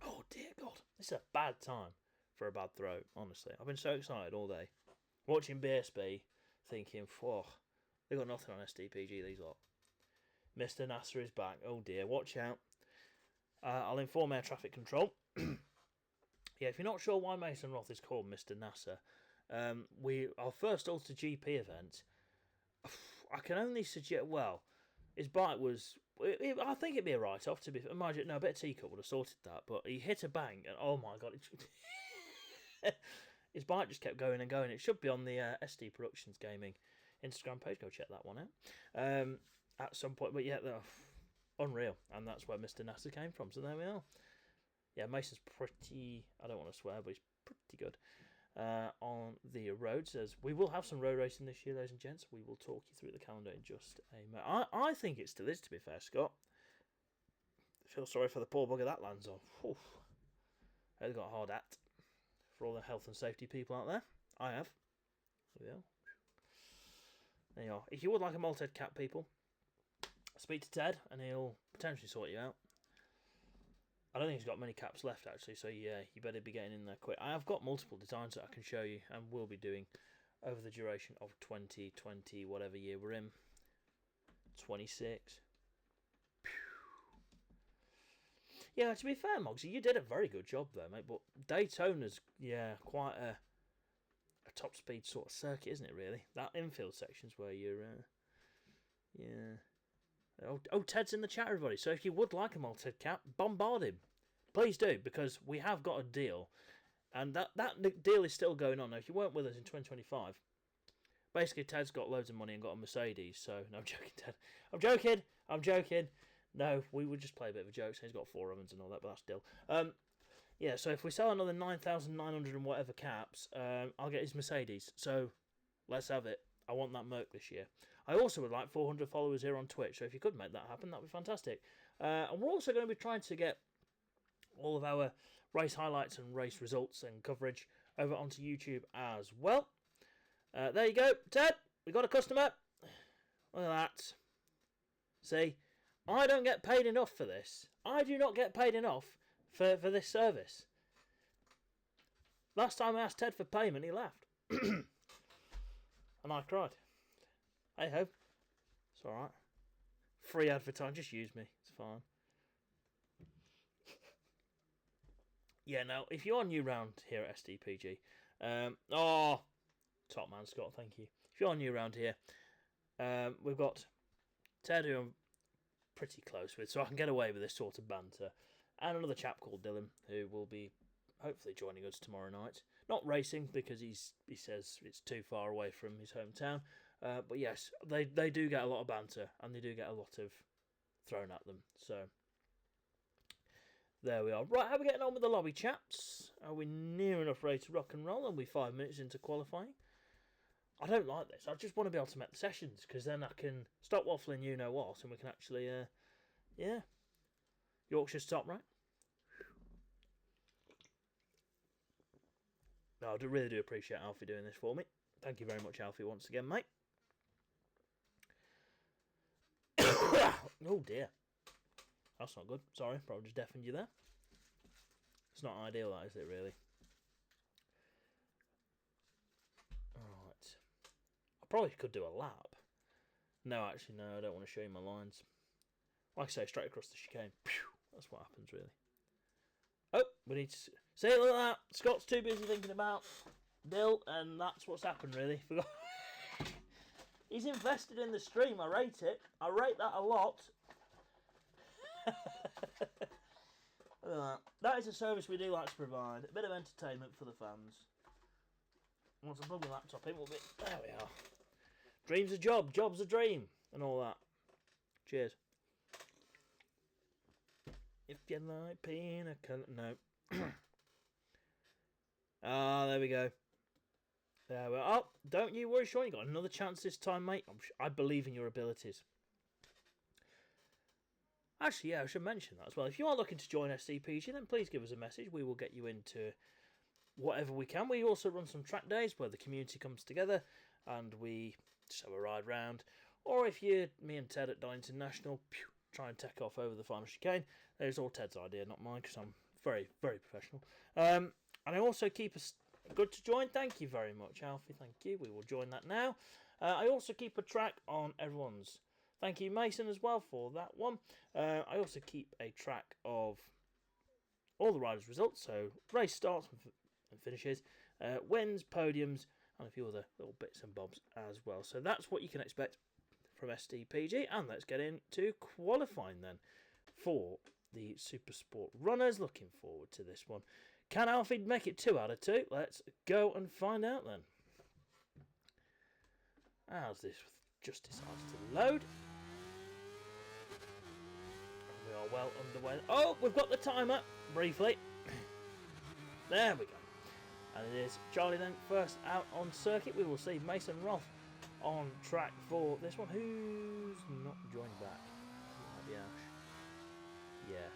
Oh dear God, this is a bad time for a bad throw. Honestly, I've been so excited all day watching BSB, thinking, "Whoa, they got nothing on SDPG. These lot." Mr. Nasser is back. Oh dear, watch out. I'll inform air traffic control. Yeah, if you're not sure why Mason Roth is called Mr. Nasser, our first Ulster GP event, I can only suggest, well, his bike was, I think it'd be a write-off, to be fair. Imagine, no, a bit of Teacup would have sorted that, but he hit a bank, and oh my God, his bike just kept going and going. It should be on the SD.Products.gaming Instagram page. Go check that one out at some point. But yeah, unreal, and that's where Mr. Nasser came from. So there we are. Yeah, Mason's pretty, I don't want to swear, but he's pretty good on the roads. As we will have some road racing this year, ladies and gents. We will talk you through the calendar in just a minute. I think it still is, to be fair, Scott. I feel sorry for the poor bugger that lands on. Oof. They've got a hard at for all the health and safety people out there. I have. Yeah. There you are. If you would like a multi-head cap, people, speak to Ted and he'll potentially sort you out. I don't think he's got many caps left, actually, so yeah, you better be getting in there quick. I have got multiple designs that I can show you and will be doing over the duration of 2020, whatever year we're in. 26. Yeah, to be fair, Mogsy, you did a very good job there, mate, but Daytona's, yeah, quite a top speed sort of circuit, isn't it, really? That infield section's where you're, yeah. Oh, Ted's in the chat, everybody. So if you would like a multi-head cap, bombard him. Please do, because we have got a deal. And that deal is still going on. Now, if you weren't with us in 2025, basically Ted's got loads of money and got a Mercedes. So, no, I'm joking, Ted. I'm joking. No, we would just play a bit of a joke. So he's got 4 ovens and all that, but that's still. Yeah, so if we sell another 9,900 and whatever caps, I'll get his Mercedes. So, let's have it. I want that Merc this year. I also would like 400 followers here on Twitch, so if you could make that happen, that would be fantastic. And we're also going to be trying to get all of our race highlights and race results and coverage over onto YouTube as well. There you go, Ted. We got a customer. Look at that. See, I don't get paid enough for this. I do not get paid enough for this service. Last time I asked Ted for payment, he laughed. And I cried. Hey ho. It's alright. Free advertising, just use me. It's fine. Yeah, now, if you're new round here at SDPG, top man, Scott, thank you. If you're new around here, we've got Ted, who I'm pretty close with, so I can get away with this sort of banter, and another chap called Dylan, who will be hopefully joining us tomorrow night. Not racing, because he says it's too far away from his hometown, but yes, they do get a lot of banter, and they do get a lot of thrown at them, so there we are. Right, how are we getting on with the lobby, chaps? Are we near enough ready to rock and roll? Are we 5 minutes into qualifying? I don't like this. I just want to be able to make the sessions, because then I can stop waffling you know what, and we can actually, yeah. Yorkshire's top, right? No, I really do appreciate Alfie doing this for me. Thank you very much, Alfie, once again, mate. Oh, dear. That's not good. Sorry, probably just deafened you there. It's not ideal, that is it, really? Alright. I probably could do a lap. No, actually, no, I don't want to show you my lines. Like I say, straight across the chicane. Pew, that's what happens, really. Oh, we need to see it like that. Scott's too busy thinking about Dill, and that's what's happened, really. Forgot. He's invested in the stream. I rate it. I rate that a lot. That is a service we do like to provide. A bit of entertainment for the fans. Once I plug my laptop in, we'll be... There we are. Dream's a job, job's a dream, and all that. Cheers. If you like pina colada... No. Ah, there we go. There we are. Oh, don't you worry, Sean. You got another chance this time, mate. I believe in your abilities. Actually, yeah, I should mention that as well. If you are looking to join SDPG, then please give us a message. We will get you into whatever we can. We also run some track days where the community comes together and we just have a ride round. Or if you, me and Ted at Donington National, try and take off over the final chicane. It's all Ted's idea, not mine, because I'm very, very professional. And I also keep a good to join. Thank you very much, Alfie. Thank you. We will join that now. I also keep a track on everyone's. Thank you, Mason, as well for that one. I also keep a track of all the riders' results, so race starts and finishes, wins, podiums, and a few other little bits and bobs as well. So that's what you can expect from SDPG, and let's get into qualifying then for the Supersport runners. Looking forward to this one. Can Alfie make it 2 out of 2? Let's go and find out then. As this just decides to load. We are well underway. Oh, we've got the timer, briefly. There we go. And it is Charlie then first out on circuit. We will see Mason Roth on track for this one. Who's not joined back? It might be Ash. Yeah.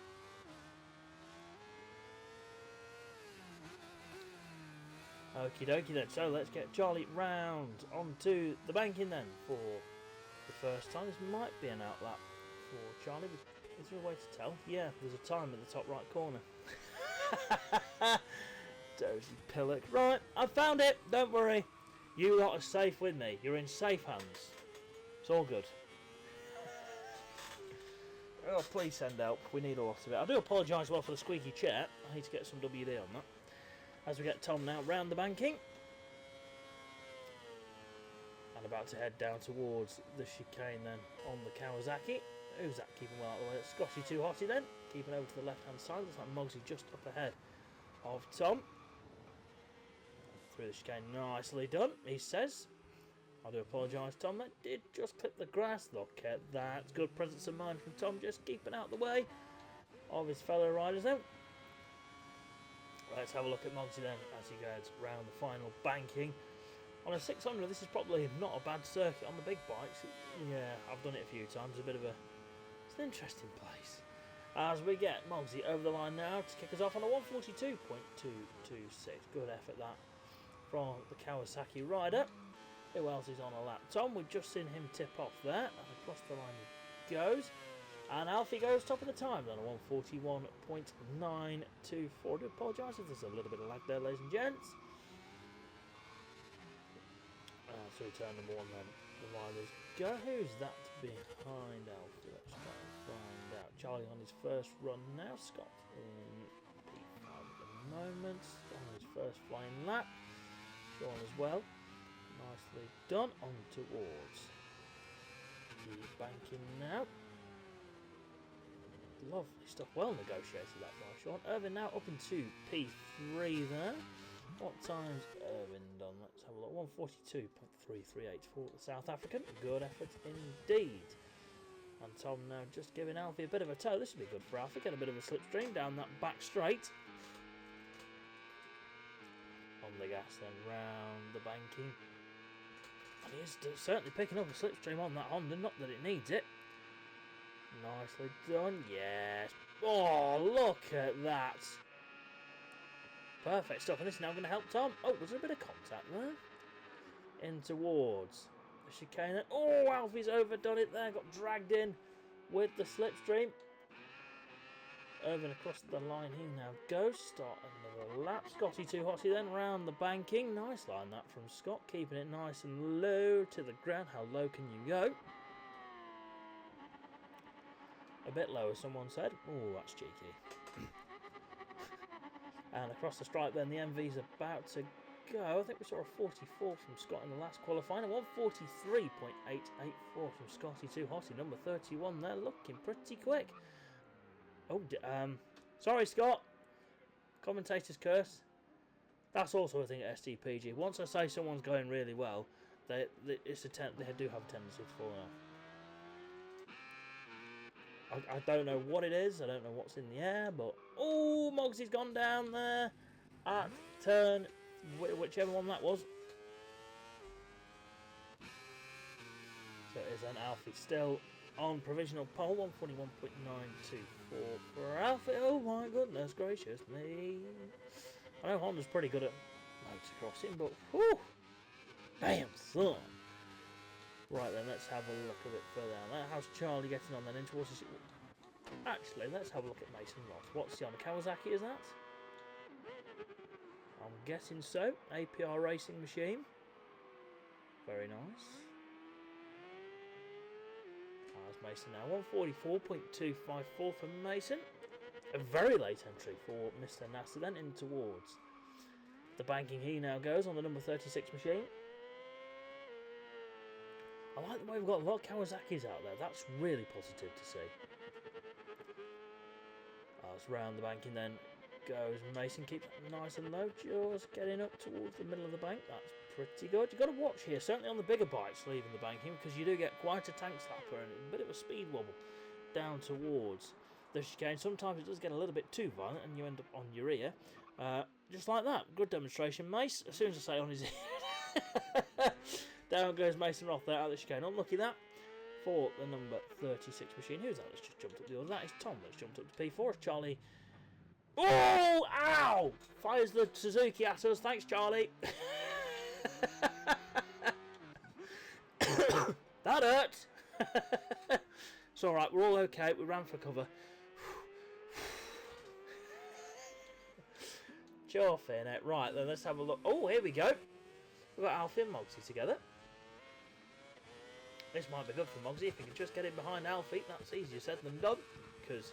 Okie dokie then. So let's get Charlie round onto the banking then for the first time. This might be an outlap for Charlie. Is there a way to tell? Yeah, there's a time at the top right corner. Dozy pillock. Right, I found it. Don't worry. You lot are safe with me. You're in safe hands. It's all good. Oh, please send help. We need a lot of it. I do apologise well for the squeaky chair. I need to get some WD on that. As we get Tom now round the banking. And about to head down towards the chicane then on the Kawasaki. Who's that keeping well out of the way? Scotty Too Hotty then. Keeping over to the left hand side. Looks like Muggsy just up ahead of Tom. Through the chicane. Nicely done, he says. I do apologise, Tom. That did just clip the grass. Look at that. Good presence of mind from Tom. Just keeping out the way of his fellow riders then. Let's have a look at Muggsy then as he goes round the final banking. On a 600, this is probably not a bad circuit on the big bikes. Yeah, I've done it a few times. It's an interesting place. As we get Muggsy over the line now to kick us off on a 142.226. Good effort that from the Kawasaki rider. Who else is on a lap? Tom, we've just seen him tip off there. And across the line he goes. And Alfie goes top of the time then, a 141.924. I do apologise if there's a little bit of lag there, ladies and gents. So we turn number 1 then. The riders go. Who's that behind Alfie? Let's try and find out. Charlie on his first run now. Scott in P5 at the moment. On his first flying lap. Sean as well. Nicely done. On towards the banking now. Lovely stuff. Well negotiated that by Sean. Irvin now up into P3 there. What time's Irvin done? Let's have a look. 142.338 for the South African. Good effort indeed. And Tom now just giving Alfie a bit of a tow. This will be good for Alfie. Get a bit of a slipstream down that back straight. On the gas then round the banking. And he is certainly picking up a slipstream on that Honda. Not that it needs it. Nicely done. Yes. Oh, look at that. Perfect stuff. And this is now going to help Tom. Oh, was there a bit of contact there? In towards the chicane. Oh, Alfie's overdone it there. Got dragged in with the slipstream. Irvin across the line, he now goes, start another lap. Scotty too hotty then, round the banking. Nice line that from Scott, keeping it nice and low to the ground. How low can you go? A bit lower, someone said. Oh, that's cheeky. And across the stripe then, the MV's about to go. I think we saw a 44 from Scott in the last qualifying. A 143.884 from Scotty too hotty, number 31 there, looking pretty quick. Oh, sorry, Scott. Commentator's curse. That's also a thing at SDPG. Once I say someone's going really well, they do have a tendency to fall off. I don't know what it is. I don't know what's in the air, but oh, Moggsy's gone down there at turn, whichever one that was. So it is an Alfie still on provisional pole, 141.924 for Alfie. Oh my goodness gracious me. I know Honda's pretty good at motor crossing, but whew, damn son. Right then, let's have a look a bit further down there. How's Charlie getting on then in towards his... Actually, let's have a look at Mason Ross. What's he on? A Kawasaki, is that? I'm guessing so. APR racing machine. Very nice. How's Mason now? 144.254 for Mason. A very late entry for Mr. Nasser then in towards the banking. He now goes on the number 36 machine. I like the way we've got a lot of Kawasaki's out there. That's really positive to see. It's round the banking then goes Mason, keeps it nice and low, just getting up towards the middle of the bank. That's pretty good. You've got to watch here, certainly on the bigger bikes leaving the banking, because you do get quite a tank slapper and a bit of a speed wobble down towards the chicane. Sometimes it does get a little bit too violent and you end up on your ear. Just like that. Good demonstration, Mace. As soon as I say on his ear. Down goes Mason Roth there out of the chicane. Unlucky that for the number 36 machine. Who's that that's just jumped up the other? That is Tom that's jumped up to P4. It's Charlie. Oh, ow! Fires the Suzuki at us. Thanks, Charlie. That hurt. It's alright, we're all okay. We ran for cover. Sure, Fairnet. Right, then let's have a look. Oh, here we go. We've got Alfie and Mogsy together. This might be good for Mogsy if he can just get it behind Alfie. That's easier said than done, because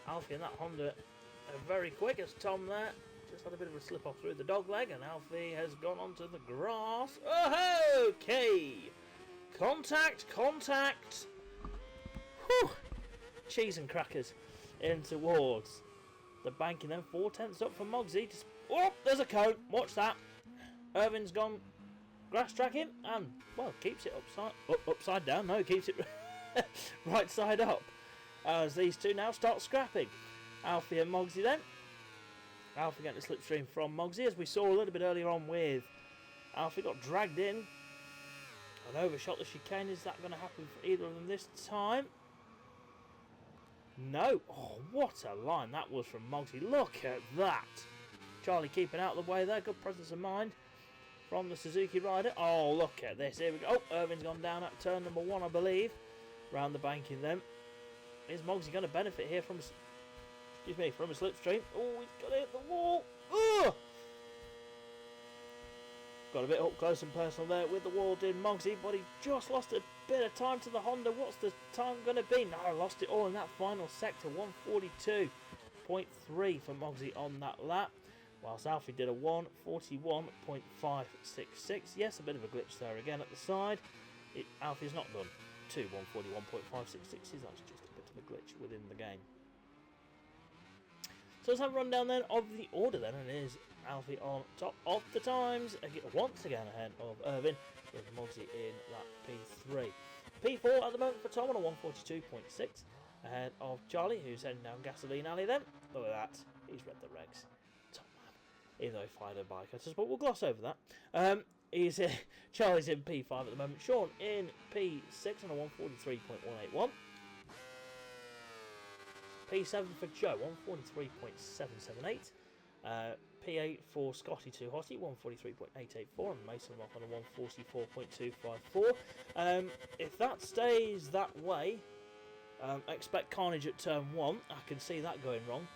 Alfie and that Honda are very quick. As Tom there just had a bit of a slip off through the dog leg, and Alfie has gone onto the grass. Oh, okay. Contact. Whew. Cheese and crackers in towards the banking then. 4/10 up for Mogsy. Oh, there's a cone. Watch that. Irvin's gone grass tracking and, well, keeps it upside down. No, keeps it right side up. As these two now start scrapping. Alfie and Mogsy then. Alfie getting a slipstream from Mogsy, as we saw a little bit earlier on with Alfie got dragged in and overshot the chicane. Is that going to happen for either of them this time? No. Oh, what a line that was from Mogsy. Look at that. Charlie keeping out of the way there. Good presence of mind from the Suzuki rider. Oh, look at this. Here we go. Oh, Irvin's gone down at turn number 1, I believe. Round the banking then. Is Mogsy going to benefit here from a slipstream? Oh, he's got to hit the wall. Ugh! Got a bit up close and personal there with the wall, did Mogsy, but he just lost a bit of time to the Honda. What's the time going to be? No, lost it all in that final sector. 142.3 for Mogsy on that lap, whilst Alfie did a 141.566. Yes, a bit of a glitch there again at the side. Alfie's not done 2 141.566s. That's just a bit of a glitch within the game. So let's have a rundown then of the order then, and it is Alfie on top of the times, once again ahead of Irvin, with Mogsy in that P3. P4 at the moment for Tom on a 142.6, ahead of Charlie, who's heading down Gasoline Alley then. Look at that, he's read the regs. Top man. Even though he fired a bike at us, but we'll gloss over that. Charlie's in P5 at the moment, Sean in P6 on a 143.181. P7 for Joe, 143.778. P8 for Scotty Too Hotty, 143.884, and Mason Rock on a 144.254. If that stays that way, Expect carnage at turn 1. I can see that going wrong.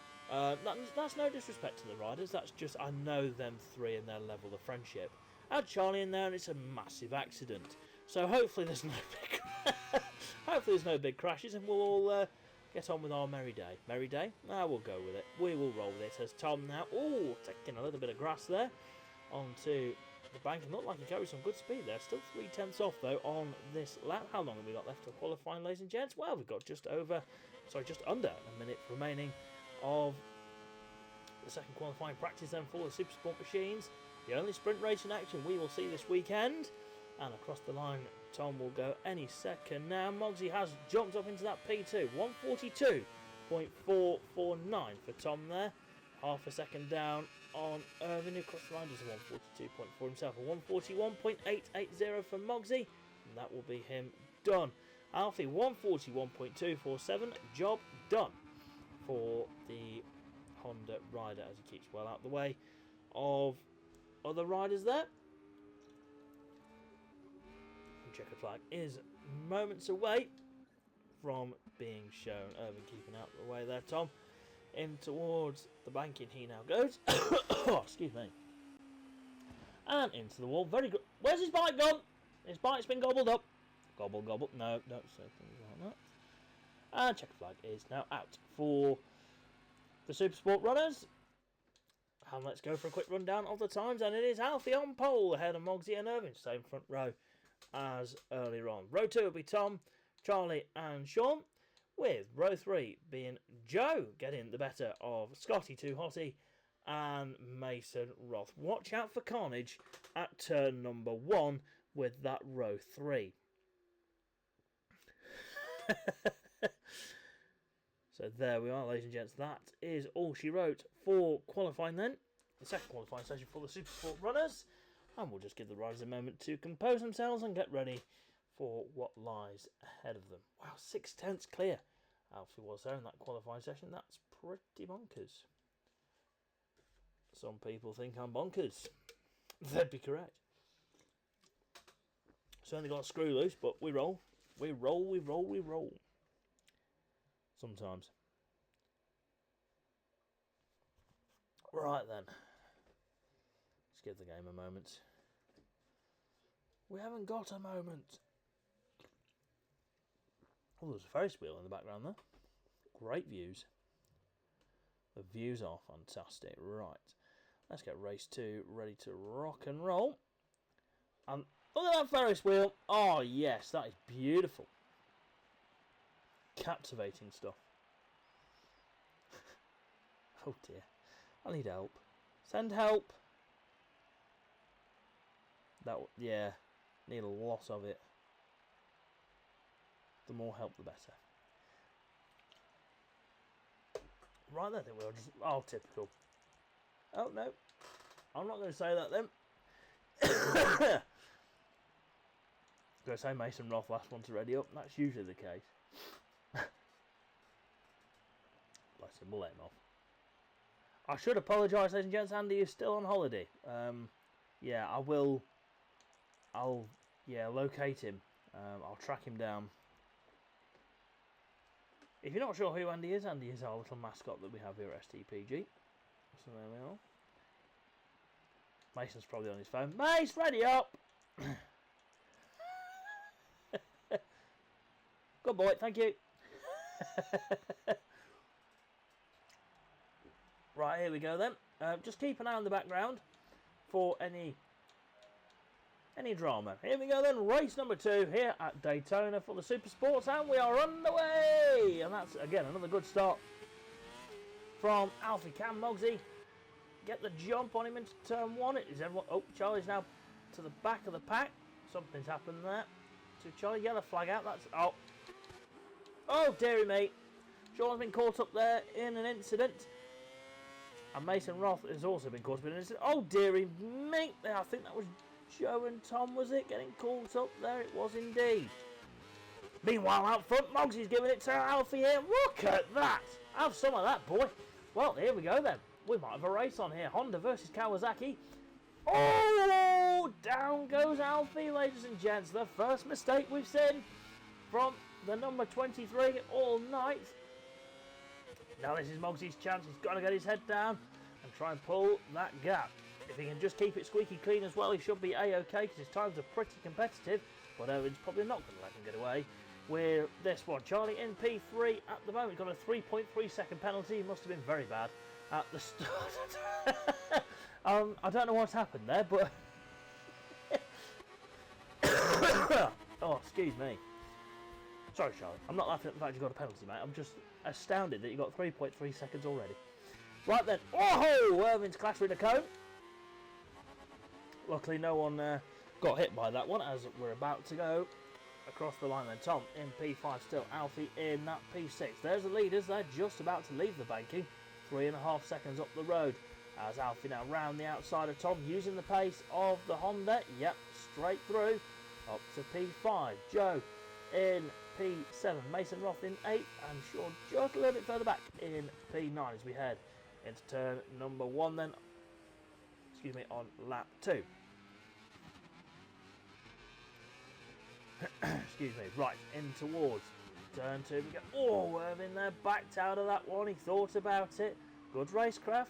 That's no disrespect to the riders. That's just, I know them three and their level of friendship. Add Charlie in there and it's a massive accident. So hopefully there's no big hopefully there's no big crashes and we'll all get on with our merry day. Merry day? We'll go with it. We will roll with it as Tom now. Oh, taking a little bit of grass there onto the bank. And looked like he carried some good speed there. Still 3/10 off though on this lap. How long have we got left to qualifying, ladies and gents? Well, we've got just under a minute remaining of the second qualifying practice then for the Supersport machines. The only sprint race in action we will see this weekend. And across the line, Tom will go any second now. Mogsy has jumped up into that P2. 142.449 for Tom there. Half a second down on Irvin, who crossed the line does a 142.4 himself. A 141.880 for Mogsy. And that will be him done. Alfie, 141.247. Job done for the Honda rider as he keeps well out the way of other riders there. Checkered flag is moments away from being shown. Irvin keeping out the way there. Tom in towards the banking. He now goes. Oh, excuse me. And into the wall. Very good. Where's his bike gone? His bike's been gobbled up. Gobble, gobble. No, don't say things like that. And checkered flag is now out for the Supersport runners. And let's go for a quick rundown of the times. And it is Alfie on pole ahead of Mogsy and Irvin. Same front row as earlier on. Row 2 will be Tom, Charlie and Sean, with row 3 being Joe getting the better of Scotty Too Hottie and Mason Roth. Watch out for carnage at turn number 1 with that row 3. So there we are, ladies and gents. That is all she wrote for qualifying then. The second qualifying session for the Supersport runners. And we'll just give the riders a moment to compose themselves and get ready for what lies ahead of them. Wow, 6/10 clear. Alfie was there in that qualifying session. That's pretty bonkers. Some people think I'm bonkers. They'd be correct. Certainly got a screw loose, but we roll. We roll, we roll, we roll. Sometimes. Right then. Let's give the game a moment. We haven't got a moment. Oh, there's a Ferris wheel in the background there. Great views. The views are fantastic. Right. Let's get race 2 ready to rock and roll. And look at that Ferris wheel. Oh, yes, that is beautiful. Captivating stuff. Oh, dear. I need help. Send help. Yeah, need a lot of it. The more help, the better. Right then, I think we'll just... Oh, typical. Oh, no. I'm not going to say that then. I'm going to say Mason Roth, last one to ready up. That's usually the case. Bless him, we'll let him off. I should apologise, ladies and gents. Andy is still on holiday. Yeah, I will... I'll locate him. I'll track him down. If you're not sure who Andy is our little mascot that we have here at SDPG. So there we are. Mason's probably on his phone. Mace, ready up! Good boy, thank you. Right, here we go then. Just keep an eye on the background for any drama. Here we go then, race number 2 here at Daytona for the Supersports, and we are underway! And that's, again, another good start from Alfie. Can Mogsy get the jump on him into turn 1? Is everyone... Oh, Charlie's now to the back of the pack. Something's happened there. To Charlie, yellow flag out. That's... Oh. Oh, dearie me. Sean's been caught up there in an incident. And Mason Roth has also been caught up in an incident. Oh, dearie me. I think that was Joe and Tom, was it? Getting caught up there. It was indeed. Meanwhile, out front, Mogsy's giving it to Alfie here. Look at that. Have some of that, boy. Well, here we go then. We might have a race on here. Honda versus Kawasaki. Oh, down goes Alfie, ladies and gents. The first mistake we've seen from the number 23 all night. Now this is Moggsy's chance. He's got to get his head down and try and pull that gap. If he can just keep it squeaky clean as well, he should be A-okay because his times are pretty competitive. But Owen's probably not going to let him get away with this one. Charlie in P3 at the moment. Got a 3.3 second penalty. He must have been very bad at the start. I don't know what's happened there, but... oh, excuse me. Sorry, Charlie. I'm not laughing at the fact you got a penalty, mate. I'm just astounded that you got 3.3 seconds already. Right then. Oh, Irvin's clattering a cone. Luckily, no one got hit by that one as we're about to go across the line then. Tom in P5 still. Alfie in that P6. There's the leaders. They're just about to leave the banking. 3.5 seconds up the road. As Alfie now round the outside of Tom, using the pace of the Honda. Yep, straight through. Up to P5. Joe in P7. Mason Roth in 8. And Sean just a little bit further back in P9 as we head into turn number 1 then. Excuse me, on lap 2. Excuse me. Right, in towards turn 2 we go. Oh, Irvin there, backed out of that one. He thought about it. Good racecraft.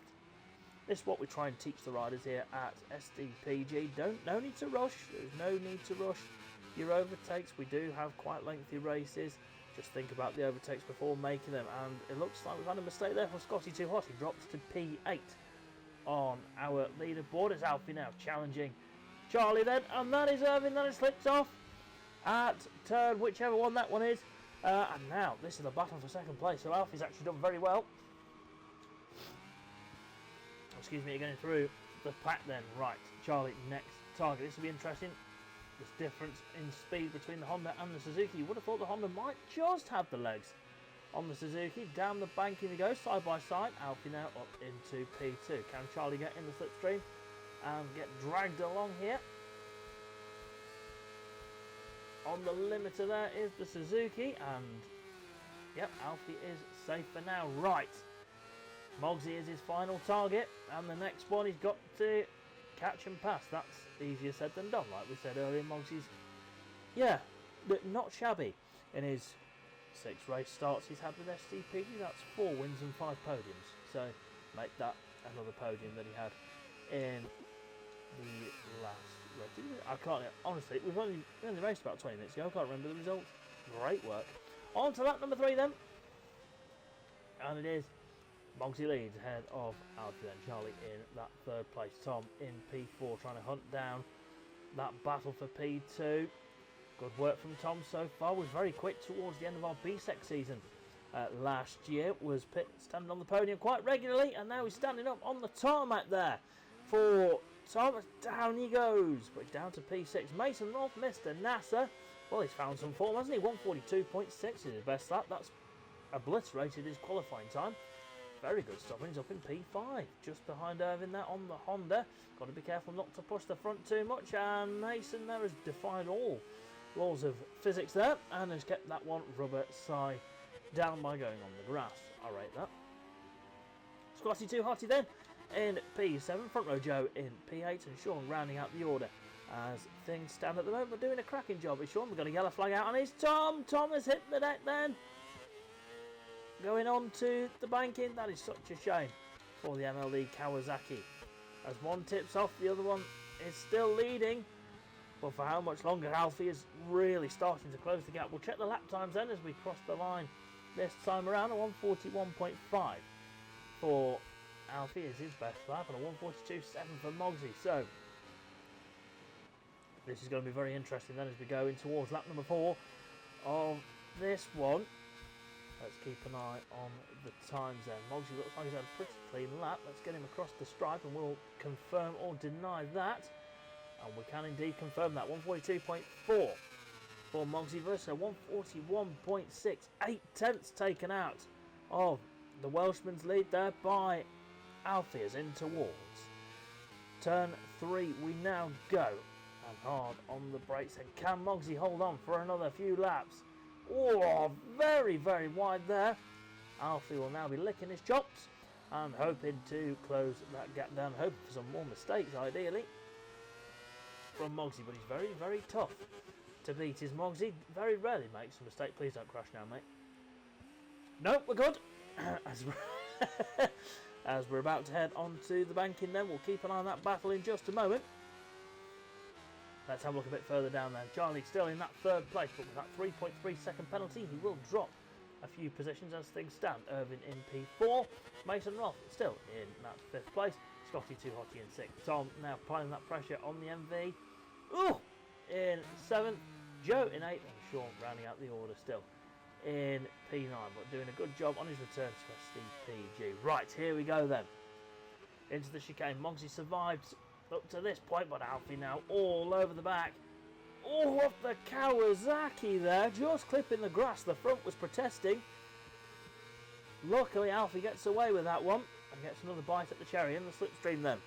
This is what we try and teach the riders here at SDPG. No need to rush. There's no need to rush your overtakes. We do have quite lengthy races. Just think about the overtakes before making them. And it looks like we've had a mistake there for Scotty Too Hot. He drops to P8 on our leaderboard. As Alfie now challenging Charlie then. And that is Irvin. That is slipped off at turn, whichever one that one is. And now this is the battle for second place. So Alfie's actually done very well. Excuse me, getting through the pack then. Right, Charlie, next target. This will be interesting. This difference in speed between the Honda and the Suzuki. You would have thought the Honda might just have the legs on the Suzuki. Down the banking we go, side by side. Alfie now up into P2. Can Charlie get in the slipstream and get dragged along here? On the limiter there is the Suzuki. And, yep, Alfie is safe for now. Right. Moggsy is his final target, and the next one he's got to catch and pass. That's easier said than done, like we said earlier. Moggsy's, yeah, but not shabby in his 6 race starts he's had with SDPG. That's 4 wins and 5 podiums. So make that another podium that he had in the last race. I can't, honestly, we only raced about 20 minutes ago. I can't remember the results. Great work. On to lap number 3 then, and it is Moggsy leads ahead of Alfie and Charlie in that 3rd place. Tom in P4 trying to hunt down that battle for P2. Good work from Tom so far. Was very quick towards the end of our BSEC season last year. Was standing on the podium quite regularly, and now he's standing up on the tarmac there for Tom. Down he goes, but down to P6. Mason North, Mr. NASA. Well, he's found some form, hasn't he? 142.6 is his best lap. That's obliterated his qualifying time. Very good stuff. He's up in P5, just behind Irvin there on the Honda. Got to be careful not to push the front too much. And Mason there has defied all laws of physics there and has kept that one rubber side down by going on the grass. I rate that. Scotty Too Hotty then in P7. Front row Joe in P8 and Sean rounding out the order as things stand at the moment. But doing a cracking job with Sean. We've got a yellow flag out on his Tom. Tom has hit the deck then. Going on to the banking, that is such a shame for the MLD Kawasaki. As one tips off, the other one is still leading. But for how much longer? Alfie is really starting to close the gap. We'll check the lap times then as we cross the line this time around. A 141.5 for Alfie is his best lap, and a 142.7 for Moggsy. So this is going to be very interesting then as we go in towards lap number 4 of this one. Let's keep an eye on the times then. Moggsy looks like he's had a pretty clean lap. Let's get him across the stripe and we'll confirm or deny that. And we can indeed confirm that. 142.4 for Moggsy versus 141.6. 8 tenths taken out of the Welshman's lead there by Alfie as in towards turn 3 we now go. And hard on the brakes. And can Moggsy hold on for another few laps? Oh, very, very wide there. Alfie will now be licking his chops and hoping to close that gap down. Hoping for some more mistakes, ideally, from Moggsy. But he's very, very tough to beat is Mogsy. Very rarely makes a mistake. Please don't crash now, mate. Nope, we're good. As we're about to head onto the banking then, we'll keep an eye on that battle in just a moment. Let's have a look a bit further down there. Charlie still in that third place, but with that 3.3 second penalty, he will drop a few positions as things stand. Irvin in P4, Mason Roth still in that 5th place, Scotty Too Hotty in 6th. Tom now applying that pressure on the MV. Ooh, in 7th, Joe in 8th, and Sean rounding out the order still in P9, but doing a good job on his return to SDPG. Right, here we go then. Into the chicane. Mogsy survived up to this point, but Alfie now all over the back. Oh, off the Kawasaki there, just clipping the grass. The front was protesting. Luckily, Alfie gets away with that one and gets another bite at the cherry in the slipstream then.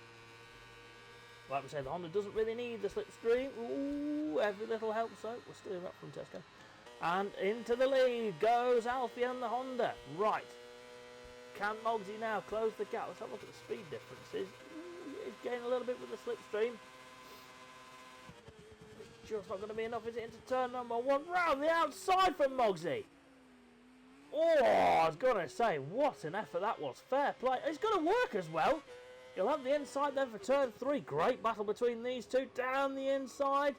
Like we say, the Honda doesn't really need the slipstream. Ooh, every little helps though. We're still in that from Tesco. And into the lead goes Alfie and the Honda. Right. Can Mogsy now close the gap? Let's have a look at the speed differences. He's gaining a little bit with the slipstream. It's just not going to be enough, is it, into turn number 1? Round the outside from Mogsy. Oh, I was going to say, what an effort that was. Fair play. It's going to work as well. He'll have the inside then for turn 3. Great battle between these two. Down the inside.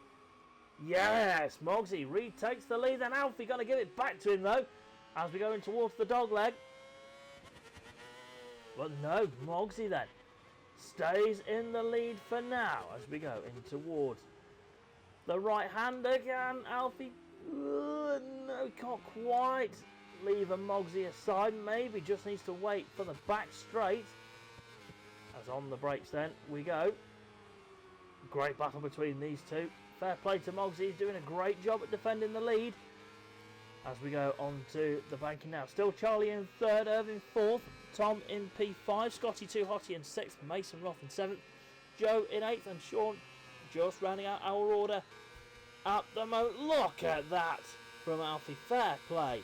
Yes, Mogsy retakes the lead. Then Alfie going to give it back to him though, as we go in towards the dog leg. But no, Mogsy then stays in the lead for now as we go in towards the right hand again. Alfie, no, can't quite leave a Mogsy aside. Maybe just needs to wait for the back straight. As on the brakes then we go. Great battle between these two. Fair play to Mogsy. He's doing a great job at defending the lead. As we go on to the banking now. Still Charlie in 3rd, Irvin 4th, Tom in P5, Scotty Too Hotty in 6th, Mason Roth in 7th, Joe in 8th, and Sean just rounding out our order at the moment. Look at that from Alfie. Fair play.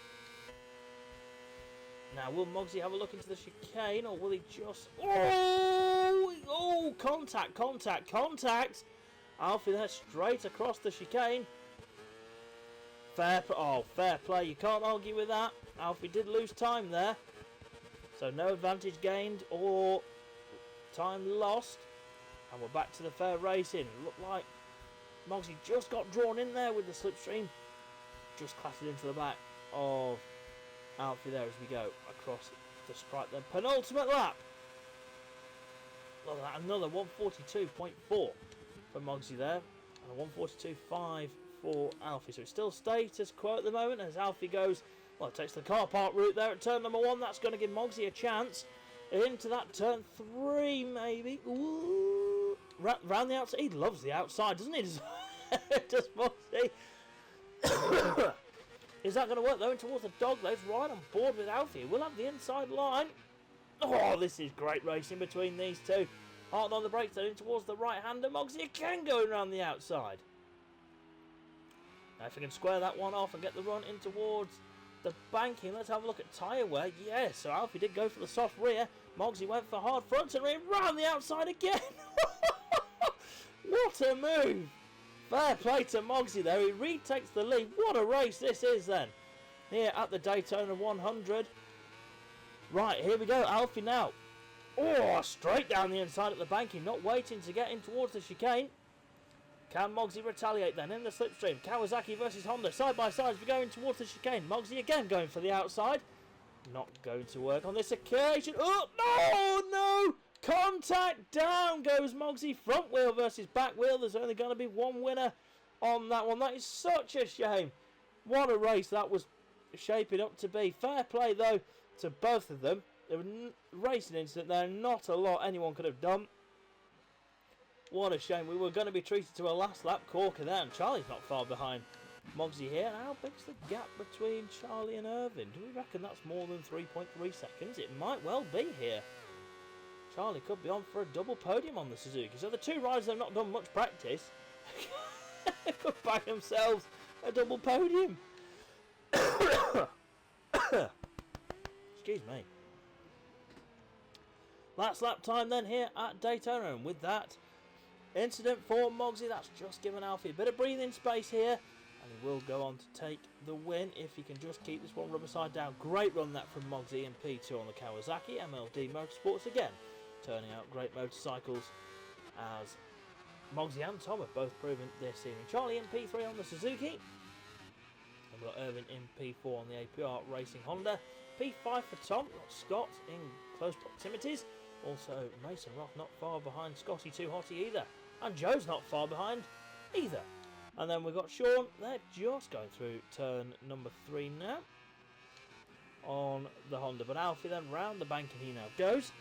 Now, will Mogsy have a look into the chicane, or will he just... Oh, contact, contact, contact. Alfie there straight across the chicane. Fair play. You can't argue with that. Alfie did lose time there. So no advantage gained or time lost. And we're back to the fair racing. Looked like Mogsy just got drawn in there with the slipstream. Just clattered into the back of Alfie there as we go across the stripe then. Penultimate lap. Look at that, another 142.4 for Mogsy there. And a 142.5 for Alfie. So it's still status quo at the moment as Alfie goes, well, takes the car park route there at turn number 1. That's going to give Mogsy a chance into that turn 3 maybe. Ooh. Round the outside. He loves the outside, doesn't he? Does Mogsy. Is that going to work though? In towards the dog legs, right on board with Alfie. We'll have the inside line. Oh, this is great racing between these two. Hard on the brakes then in towards the right hander. Mogsy again going around the outside. Now if we can square that one off and get the run in towards the banking, let's have a look at tyre wear. Yes, so Alfie did go for the soft rear. Mogsy went for hard front and rear, round the outside again. What a move. Fair play to Mogsy there. He retakes the lead. What a race this is then. Here at the Daytona 100. Right, here we go. Alfie now. Oh, straight down the inside at the banking. Not waiting to get in towards the chicane. Can Mogsy retaliate then in the slipstream? Kawasaki versus Honda. Side by side as we go in towards the chicane. Mogsy again going for the outside. Not going to work on this occasion. Oh, no! Contact, down goes Mogsy. Front wheel versus back wheel. There's only going to be one winner on that one. That is such a shame. What a race that was shaping up to be. Fair play though to both of them. There was a racing incident there. Not a lot anyone could have done. What a shame. We were going to be treated to a last lap corker there. And Charlie's not far behind Mogsy here. How big's the gap between Charlie and Irvin? Do we reckon that's more than 3.3 seconds? It might well be here. Charlie could be on for a double podium on the Suzuki. So the two riders have not done much practice. Could bag themselves a double podium. Excuse me. Last lap time then here at Daytona. And with that incident for Mogsy, that's just given Alfie a bit of breathing space here. and he will go on to take the win if he can just keep this one rubber side down. Great run that from Mogsy in P2 on the Kawasaki. MLD Motorsports again turning out great motorcycles, as Mogsy and Tom have both proven this evening. Charlie in P3 on the Suzuki. We've got Irvin in P4 on the APR Racing Honda. P5 for Tom. We've got Scott in close proximities. Also Mason Roth not far behind Scotty Too Hotty either. And Joe's not far behind either. And then we've got Sean. They're just going through turn number 3 now on the Honda. But Alfie then round the bank and he now goes.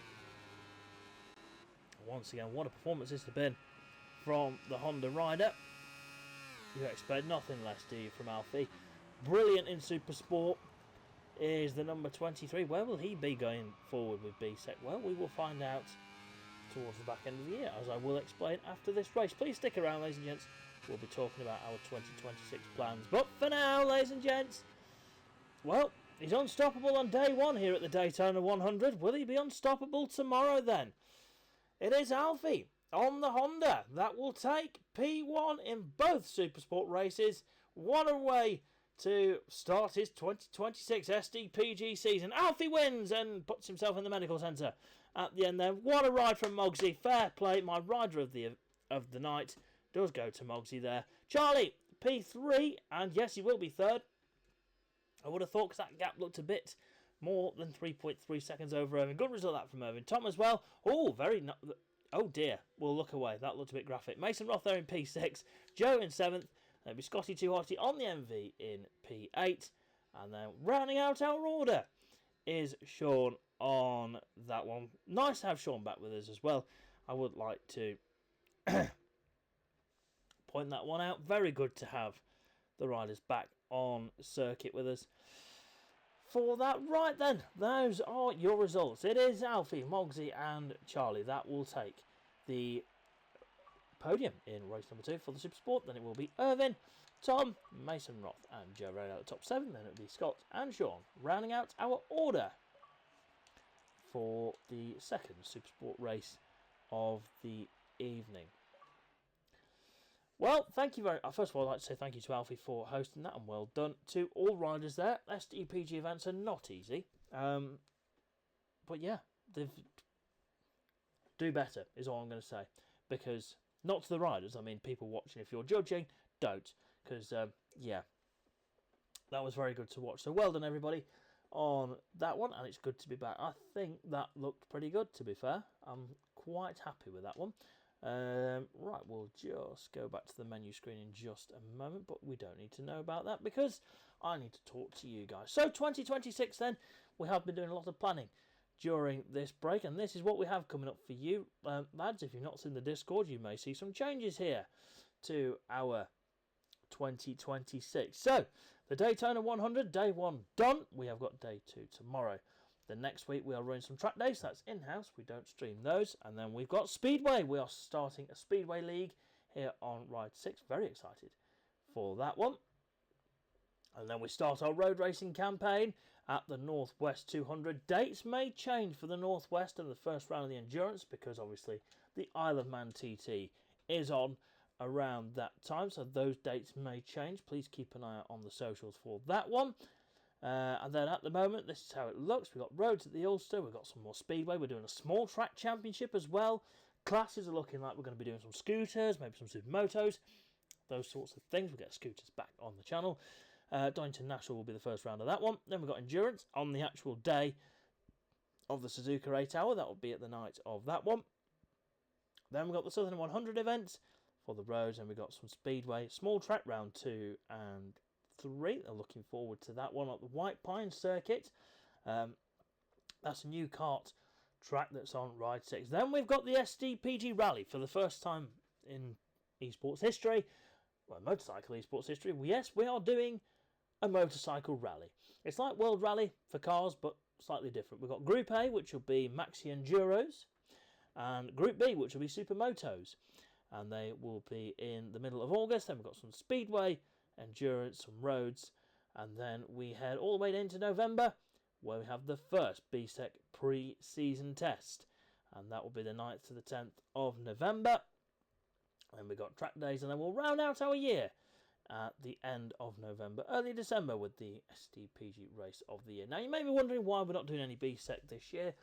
Once again, what a performance this has been from the Honda rider. You expect nothing less, do you, from Alfie? Brilliant in Supersport is the number 23. Where will he be going forward with BSEC? Well, we will find out towards the back end of the year, as I will explain after this race. Please stick around, ladies and gents. We'll be talking about our 2026 plans. But for now, ladies and gents, well, he's unstoppable on day 1 here at the Daytona 100. Will he be unstoppable tomorrow then? It is Alfie on the Honda that will take P1 in both Supersport races. What a way to start his 2026 SDPG season. Alfie wins and puts himself in the medical centre at the end there. What a ride from Mogsy. Fair play. My rider of the night does go to Mogsy there. Charlie, P3, and yes, he will be third. I would have thought, because that gap looked a bit more than 3.3 seconds over Irvin. Good result that from Irvin. Tom as well. Oh, oh dear. We'll look away. That looked a bit graphic. Mason Roth there in P6. Joe in 7th. There'll be Scotty Too Hotty on the MV in P8. And then rounding out our order is Sean on that one. Nice to have Sean back with us as well. I would like to point that one out. Very good to have the riders back on circuit with us for that. Right then, those are your results. It is Alfie, Mogsy and Charlie that will take the podium in race number 2 for the Supersport. Then it will be Irvin, Tom, Mason Roth and Joe rounding out the top 7. Then it will be Scott and Sean rounding out our order for the second Supersport race of the evening. Well, thank you very much. First of all, I'd like to say thank you to Alfie for hosting that, and well done to all riders there. SDPG events are not easy. But yeah, do better is all I'm going to say. Because, not to the riders, I mean people watching, if you're judging, don't. Because, yeah, that was very good to watch. So well done everybody on that one, and it's good to be back. I think that looked pretty good, to be fair. I'm quite happy with that one. Right, we'll just go back to the menu screen in just a moment, but we don't need to know about that because I need to talk to you guys. So 2026 then, we have been doing a lot of planning during this break, and this is what we have coming up for you, lads. If you've not seen the Discord, you may see some changes here to our 2026. So the Daytona 100, day 1 done. We have got day 2 tomorrow. The next week we are running some track days. That's in-house. We don't stream those. And then we've got Speedway. We are starting a Speedway League here on Ride 6. Very excited for that one. And then we start our road racing campaign at the Northwest 200. Dates may change for the Northwest and the first round of the Endurance because obviously the Isle of Man TT is on around that time. So those dates may change. Please keep an eye out on the socials for that one. And then at the moment, this is how it looks. We've got roads at the Ulster. We've got some more Speedway. We're doing a small track championship as well. Classes are looking like we're going to be doing some scooters, maybe some supermotos, those sorts of things. We'll get scooters back on the channel. Donington National will be the first round of that one. Then we've got Endurance on the actual day of the Suzuka 8 Hour. That will be at the night of that one. Then we've got the Southern 100 events for the roads. And we've got some Speedway, small track round 2 and 3. They're looking forward to that one at the White Pine Circuit. That's a new kart track that's on Ride 6. Then we've got the SDPG Rally for the first time in esports history. Well, motorcycle esports history. Yes, we are doing a motorcycle rally. It's like World Rally for cars, but slightly different. We've got Group A, which will be Maxi Enduros, and Group B, which will be Supermotos. And they will be in the middle of August. Then we've got some Speedway, Endurance, some roads, and then we head all the way into November where we have the first BSEC pre-season test, and that will be the 9th to the 10th of November. And we've got track days, and then we'll round out our year at the end of November, early December with the SDPG race of the year. Now you may be wondering why we're not doing any BSEC this year.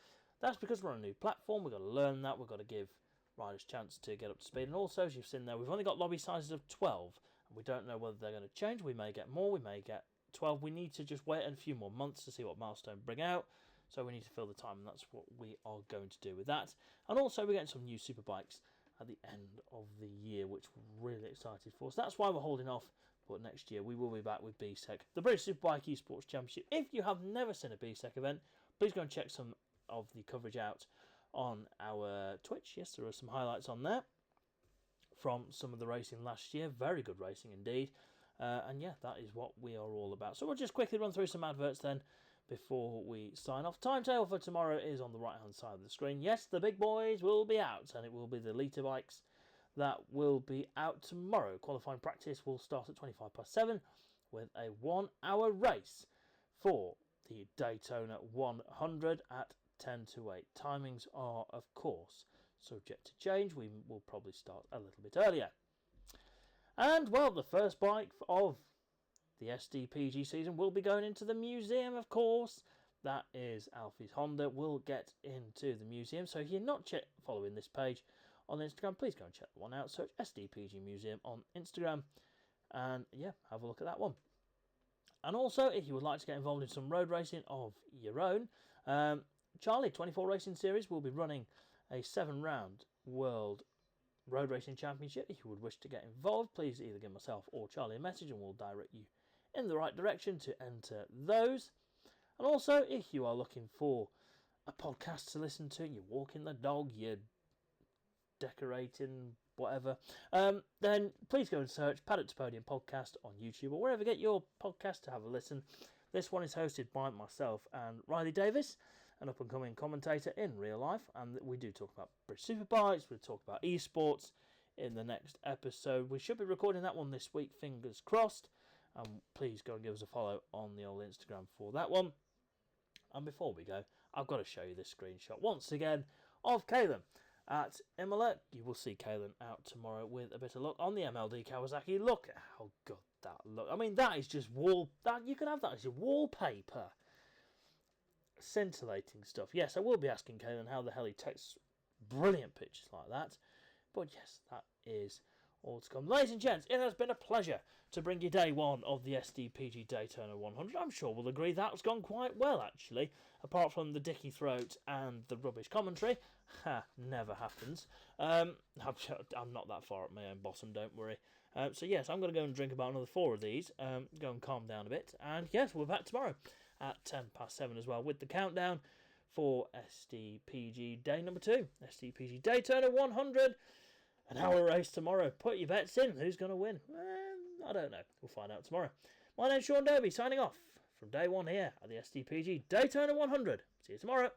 That's because we're on a new platform. We've got to learn that. We've got to give riders a chance to get up to speed. And also, as you've seen there, we've only got lobby sizes of 12. And we don't know whether they're going to change. We may get more. We may get 12. We need to just wait a few more months to see what milestone bring out. So we need to fill the time, and that's what we are going to do with that. And also, we're getting some new superbikes at the end of the year, which we're really excited for. So that's why we're holding off. But next year, we will be back with BSEC, the British Superbike Esports Championship. If you have never seen a BSEC event, please go and check some of the coverage out on our Twitch. Yes, there are some highlights on there from some of the racing last year. Very good racing indeed. And yeah, that is what we are all about. So we'll just quickly run through some adverts then before we sign off. Timetable for tomorrow is on the right hand side of the screen. Yes, the big boys will be out, and it will be the Lita bikes that will be out tomorrow. Qualifying practice will start at 7:25 with a 1 hour race for the Daytona 100 at 10 to 8. Timings are, of course, subject to change. We will probably start a little bit earlier. And, well, the first bike of the SDPG season will be going into the museum, of course. That is Alfie's Honda. Will get into the museum. So if you're not following this page on Instagram, please go and check that one out. Search SDPG Museum on Instagram. And, yeah, have a look at that one. And also, if you would like to get involved in some road racing of your own, Charlie 24 Racing Series will be running a 7-round World Road Racing Championship. If you would wish to get involved, please either give myself or Charlie a message and we'll direct you in the right direction to enter those. And also, if you are looking for a podcast to listen to, you're walking the dog, you're decorating, whatever, then please go and search Paddock to Podium Podcast on YouTube or wherever you get your podcast to have a listen. This one is hosted by myself and Riley Davis, an up-and-coming commentator in real life, and we do talk about British Superbikes, we talk about esports in the next episode. We should be recording that one this week, fingers crossed, and please go and give us a follow on the old Instagram for that one. And before we go, I've got to show you this screenshot once again of Kalen at Imola. You will see Kalen out tomorrow with a bit of luck on the MLD Kawasaki. Look at how good that looks. I mean, that is just you can have that as your wallpaper. Scintillating stuff. Yes, I will be asking Kalen how the hell he takes brilliant pictures like that. But yes, that is all to come. Ladies and gents, it has been a pleasure to bring you day one of the SDPG Daytona 100. I'm sure we'll agree that's gone quite well, actually. Apart from the dicky throat and the rubbish commentary. Never happens. I'm not that far up my own bottom, don't worry. So yes, I'm going to go and drink about another 4 of these. Go and calm down a bit. And yes, we're back tomorrow at 7:10 as well with the countdown for SDPG day number 2. SDPG Daytona 100. An hour race tomorrow. Put your bets in. Who's going to win? I don't know. We'll find out tomorrow. My name's Sean Derby, signing off from day 1 here at the SDPG Daytona 100. See you tomorrow.